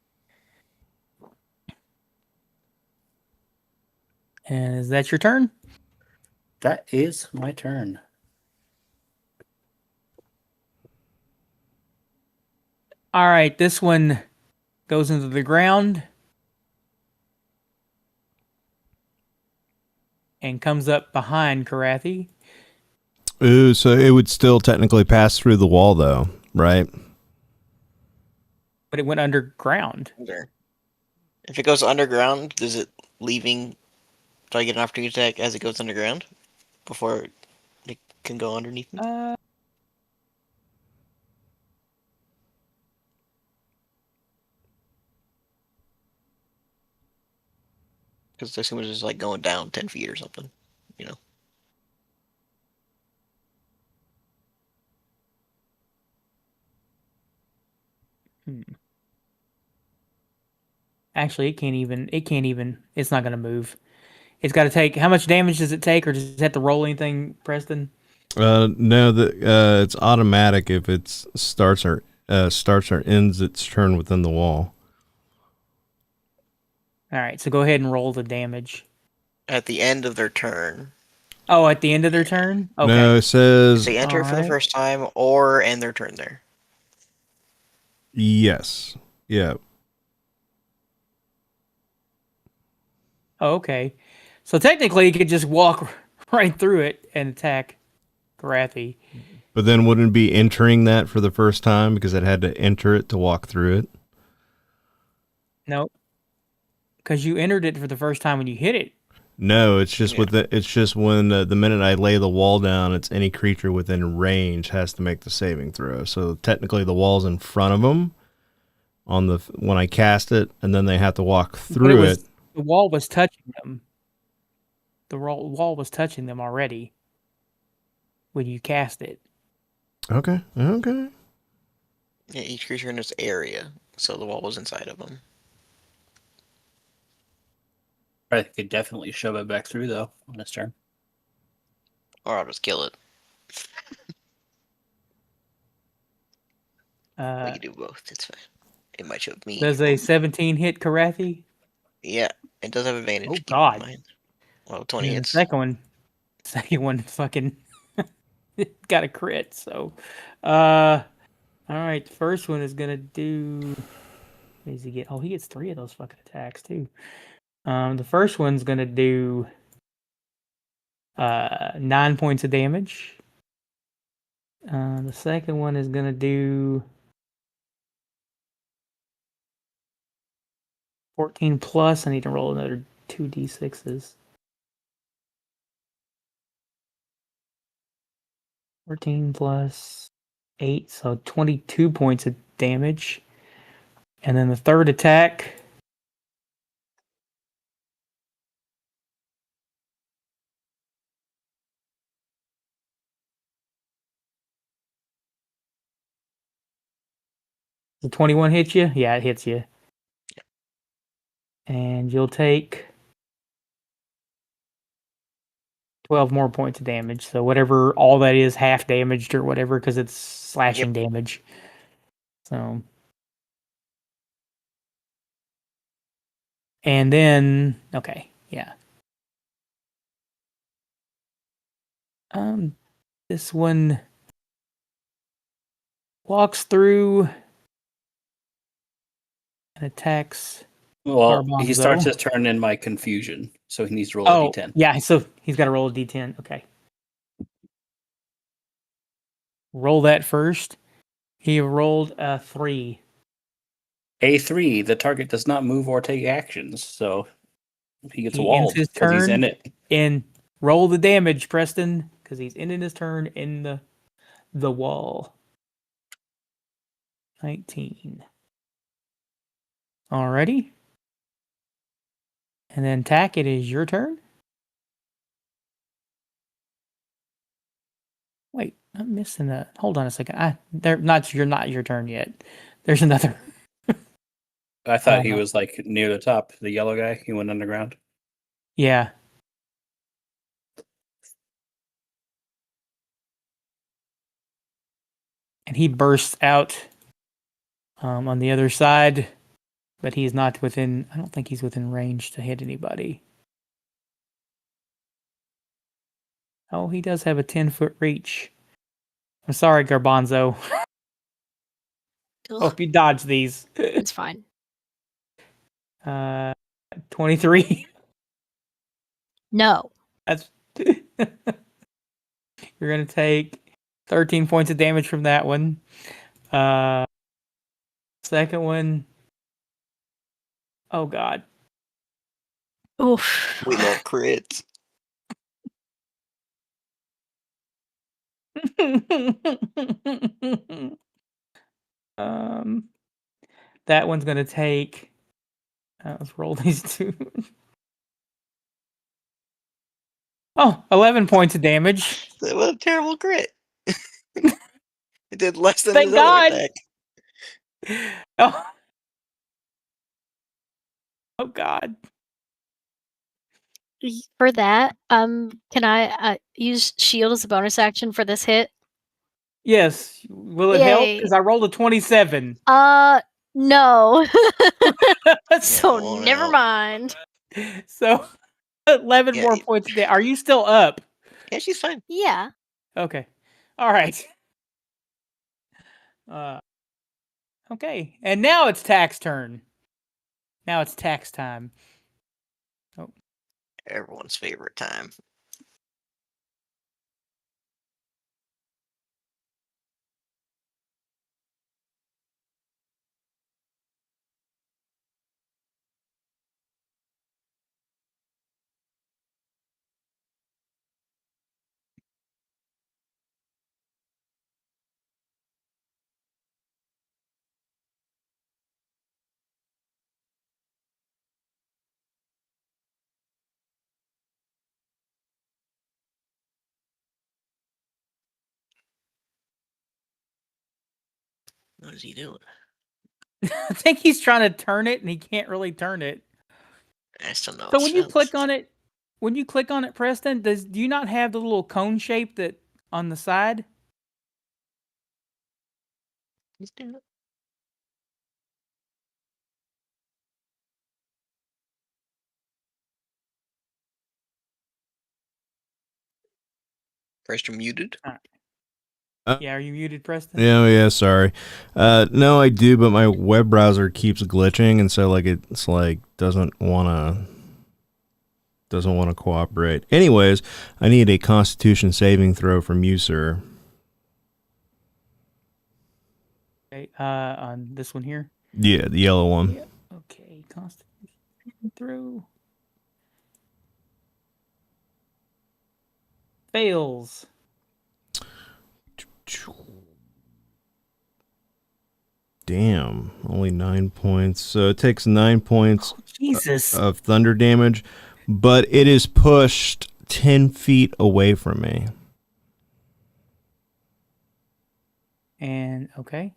And is that your turn? That is my turn. All right, this one goes into the ground and comes up behind Karathi. Ooh, so it would still technically pass through the wall, though, right? But it went underground. If it goes underground, is it leaving? Do I get an opportunity attack as it goes underground before it can go underneath me? Because I assume it's just like going down 10 feet or something, you know. Actually, it can't even. It's not going to move. It's got to take. How much damage does it take, or does it have to roll anything, Preston? No, it's automatic if it starts or ends its turn within the wall. All right, so go ahead and roll the damage. At the end of their turn. Oh, at the end of their turn? Okay. No, it says If they enter for the first time or end their turn there. Yes. Yeah. Oh, okay. So technically, you could just walk right through it and attack Karathi. But then wouldn't it be entering that for the first time because it had to enter it to walk through it? Nope. Because you entered it for the first time when you hit it. No, it's just it's just when the minute I lay the wall down, it's any creature within range has to make the saving throw. So technically, the wall's in front of them on the when I cast it, and then they have to walk through it. The wall was touching them. The wall was touching them already when you cast it. Okay. Okay. Yeah, each creature in its area, so the wall was inside of them. I could definitely shove it back through, though, on this turn. Or I'll just kill it. We can do both. It's fine. It might shove me. Does a 17 hit Karathi? Yeah, it does have advantage. Oh, God. Well, 20 And hits. The second one fucking got a crit, so. All right, the first one is going to do... What does he get? Oh, he gets 3 of those fucking attacks, too. The first one's going to do 9 points of damage. The second one is going to do 14 plus. I need to roll another 2d6s. 14 plus 8, so 22 points of damage. And then the third attack... The 21 hit you? Yeah, it hits you. And you'll take 12 more points of damage. So whatever all that is, half damaged or whatever, because it's slashing damage. So. And then, okay, yeah. This one walks through and attacks. Well, Garbanzo. he starts his turn in my confusion, so he needs to roll a d10. Yeah, so he's got to roll a d10. Okay. Roll that first. He rolled a 3. A3, the target does not move or take actions, so he gets He walled ends his because he's turn. in it. And roll the damage, Preston, because he's ending his turn in the wall. 19. Alrighty. And then Tack, it is your turn. Wait, I'm missing a. Hold on a second. You're not your turn yet. There's another. I thought he was like near the top, the yellow guy. He went underground. Yeah. And he bursts out on the other side, but he's not within. I don't think he's within range to hit anybody. Oh, he does have a 10-foot reach. I'm sorry, Garbanzo. Hope you dodge these. It's fine. 23. No. That's you're gonna take 13 points of damage from that one. Second one. Oh God. Oof. We love crits. That one's gonna take. Let's roll these two. Oh, 11 points of damage. That was a terrible crit. It did less than Thank his other God. attack. Oh God. For that, can I use shield as a bonus action for this hit? Yes. Will it help? Yay. Because I rolled a 27. No. So Oh, no. never mind. So 11 more points of damage. Are you still up? Yeah, she's fine. Yeah. Okay. All right. Okay, and now it's tax turn. Now it's tax time. Everyone's favorite time. What is he doing? I think he's trying to turn it, and he can't really turn it. I still know. So when you click on it, Preston, do you not have the little cone shape that on the side? He's doing it. First, you're muted. Yeah, are you muted, Preston? Yeah, sorry. No, I do, but my web browser keeps glitching, and so it's doesn't want to cooperate. Anyways, I need a Constitution saving throw from you, sir. Okay, on this one here. Yeah, the yellow one. Yeah. Okay, Constitution through. Fails. Damn, only 9 points. So it takes 9 points Jesus. of thunder damage, but it is pushed 10 feet away from me. And okay.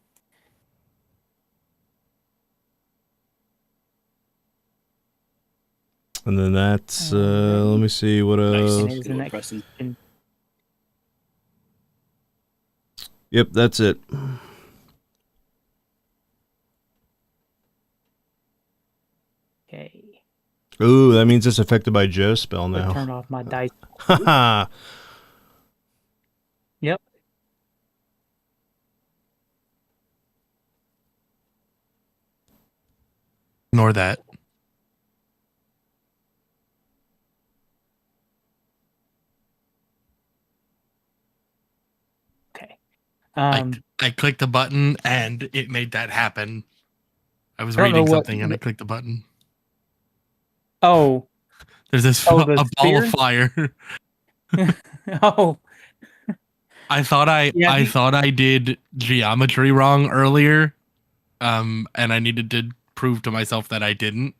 And then that's let me see what Nice. And it is Good an old Preston. Yep, that's it. Okay. Ooh, that means it's affected by Joe's spell I'll now. turn off my dice. Haha. Yep. Ignore that. Okay. I clicked the button and it made that happen. I was I don't know reading what- something and I clicked the button. Oh. There's this Oh, the a ball spear? of fire. Oh. I thought I Yeah, thought I did geometry wrong earlier, and I needed to prove to myself that I didn't.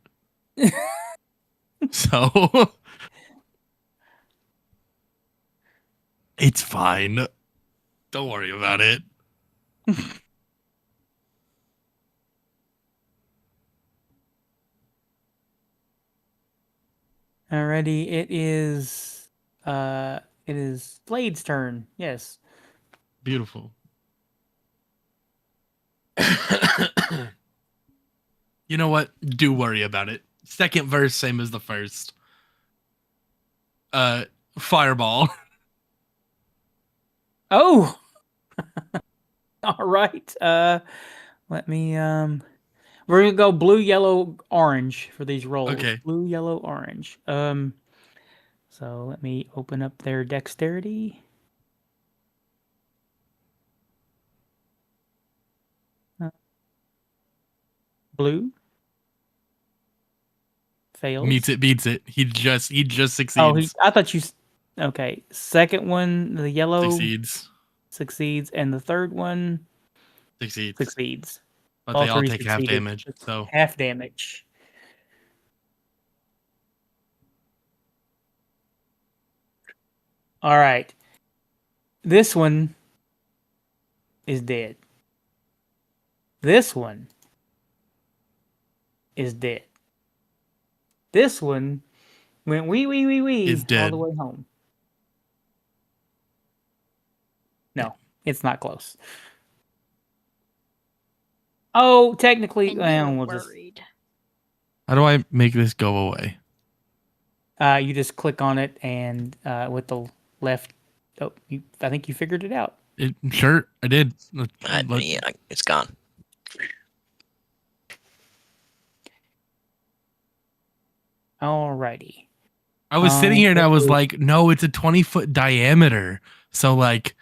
So it's fine. Don't worry about it. Alrighty, it is Blade's turn. Yes. Beautiful. You know what? Do worry about it. Second verse, same as the first. Fireball. Oh. All right. Let me we're gonna go blue, yellow, orange for these rolls. Okay. Blue, yellow, orange. So let me open up their dexterity. Blue. Fails. Meets it, beats it. He just succeeds. Oh, I thought you. Okay, second one, the yellow Succeeds. and the third one Succeeds. succeeds. But they all three take half succeeded. damage. It's So half damage. All right, this one is dead. This one is dead. This one went wee Is all dead. the way home. No, it's not close. Oh, technically, And well, you're we'll just worried. how do I make this go away? you just click on it and with the left. Oh, I think you figured it out. Sure, I did. Yeah, it's gone. Alrighty. I was sitting here and I was so- like, no, it's a 20-foot diameter. So like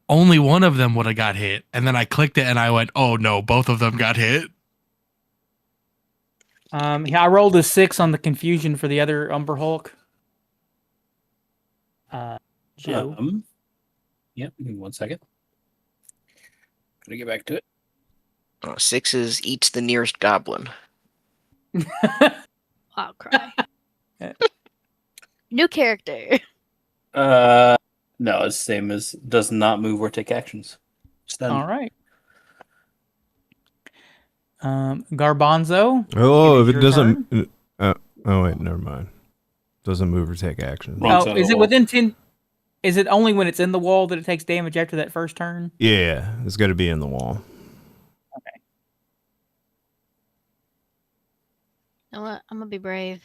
only one of them would have got hit. And then I clicked it and I went, oh no, both of them got hit. I rolled a 6 on the confusion for the other Umber Hulk. Joe. Yep, give me 1 second. Gotta get back to it. 6 eats the nearest goblin. I'll cry. New character. No, it's the same as does not move or take actions. Stunned. All right. Garbanzo. Oh, is if it your doesn't. Oh wait, never mind. Doesn't move or take action. Wrong side Oh, of is the it wall. within 10? Is it only when it's in the wall that it takes damage after that first turn? Yeah, it's got to be in the wall. You know what? I'm gonna be brave.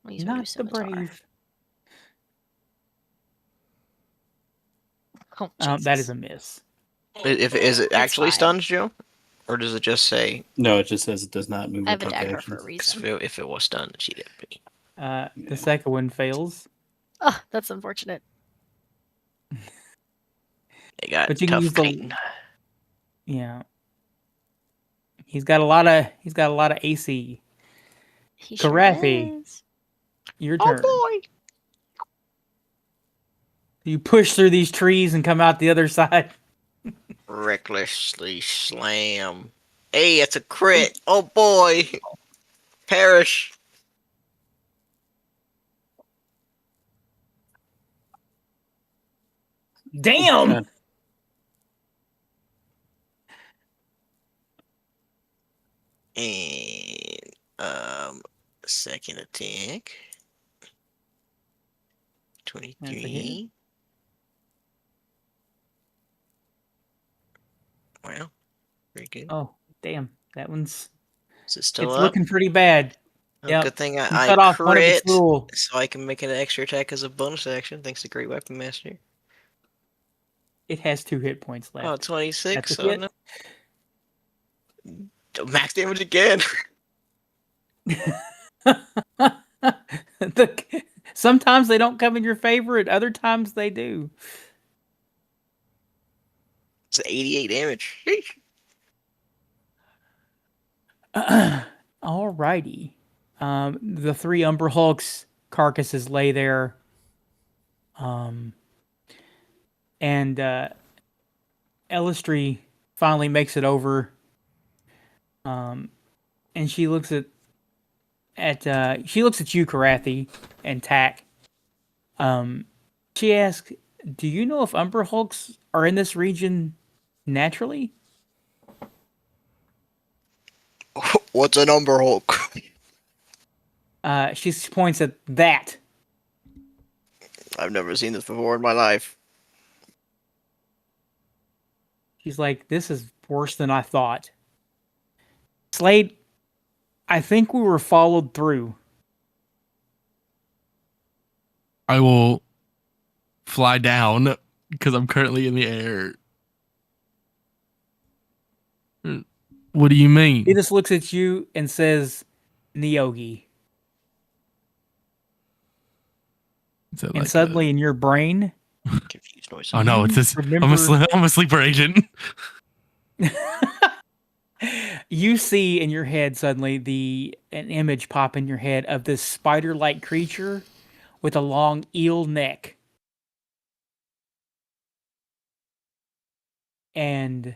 I'll use my new Not the scimitar. brave. Oh, That is Jesus. a miss. Is it It's actually fine. stunned, Joe? Or does it just say No, it just says it does not move I or have a take dagger actions. for a 'cause reason. if it was stunned, she'd have to be. The second one fails. Oh, that's unfortunate. They got But you can tough use the- Titan. Yeah. He's got a lot of AC. He Karathi. sure is. Your Oh turn. boy! You push through these trees and come out the other side. Recklessly slam. Hey, it's a crit! Oh boy! Perish! Damn! And second attack. That's a hit. 23. Wow. Very good. Oh, damn. That one's Is it still it's up? looking pretty bad. Oh, yep. Good thing You I cut off one of its crit, little. so I can make an extra attack as a bonus action, thanks to Great Weapon Master. It has 2 hit points left. Oh, 26. That's a So hit. no. Max damage again. Sometimes they don't come in your favor, and other times they do. It's 88 damage. Sheesh. Alrighty. The 3 Umber Hulks carcasses lay there. And Elistry finally makes it over. And she looks at you, Karathi, and Tack. She asks, "Do you know if Umber Hulks are in this region naturally?" What's an Umber Hulk? She points at that. I've never seen this before in my life. She's like, "This is worse than I thought." Slade, I think we were followed through. I will fly down because I'm currently in the air. What do you mean? He just looks at you and says, "Nyogi." Is it And like suddenly in your brain, Confused noise. oh no, it's this. remember- I'm a sleeper agent. you see in your head suddenly an image pop in your head of this spider-like creature with a long eel neck. And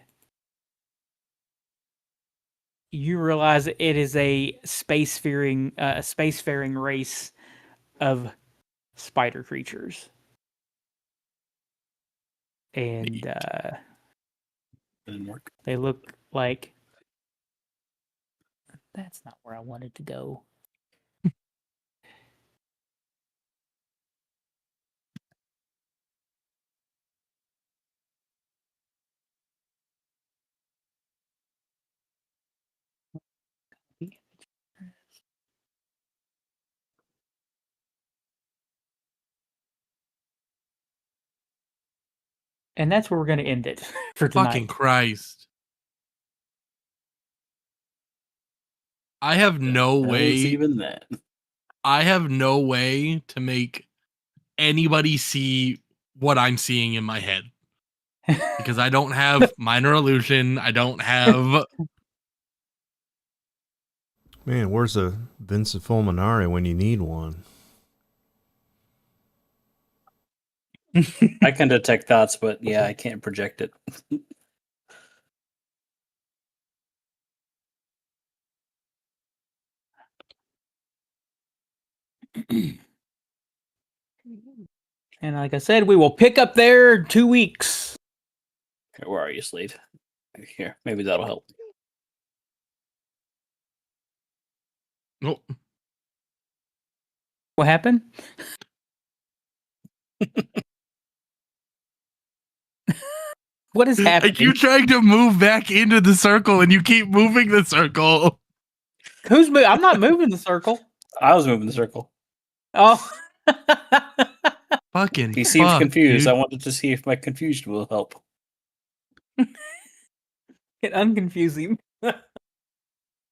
you realize it is a spacefaring race of spider creatures. And Neat. Didn't work. they look like... That's not where I wanted to go. And that's where we're going to end it for tonight. Fucking Christ. I have no way. Even that. I have no way to make anybody see what I'm seeing in my head because I don't have minor illusion. I don't have. Man, where's a Vincent Fulminare when you need one? I can detect thoughts, but yeah, I can't project it. And like I said, we will pick up there in 2 weeks. Okay, where are you, Slade? Here, maybe that'll help. Oh, What happened? What is I happening? keep trying to move back into the circle, and you keep moving the circle. Who's moving? I'm not moving the circle. I was moving the circle. Oh. Fucking. He seems fuck, confused. dude. I wanted to see if my confusion will help. It unconfuse him.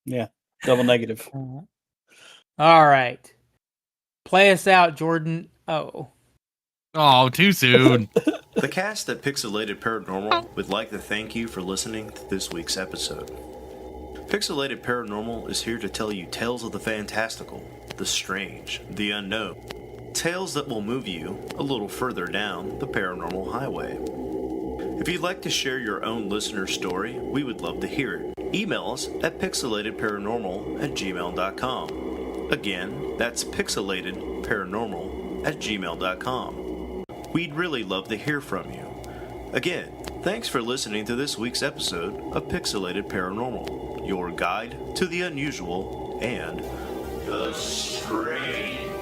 Yeah, double negative. All right. Play us out, Jordan. Oh. Oh, too soon. The cast at Pixelated Paranormal would like to thank you for listening to this week's episode. Pixelated Paranormal is here to tell you tales of the fantastical, the strange, the unknown. Tales that will move you a little further down the paranormal highway. If you'd like to share your own listener story, we would love to hear it. Email us at pixelatedparanormal@gmail.com. Again, that's pixelatedparanormal@gmail.com. We'd really love to hear from you. Again, thanks for listening to this week's episode of Pixelated Paranormal, your guide to the unusual and the strange.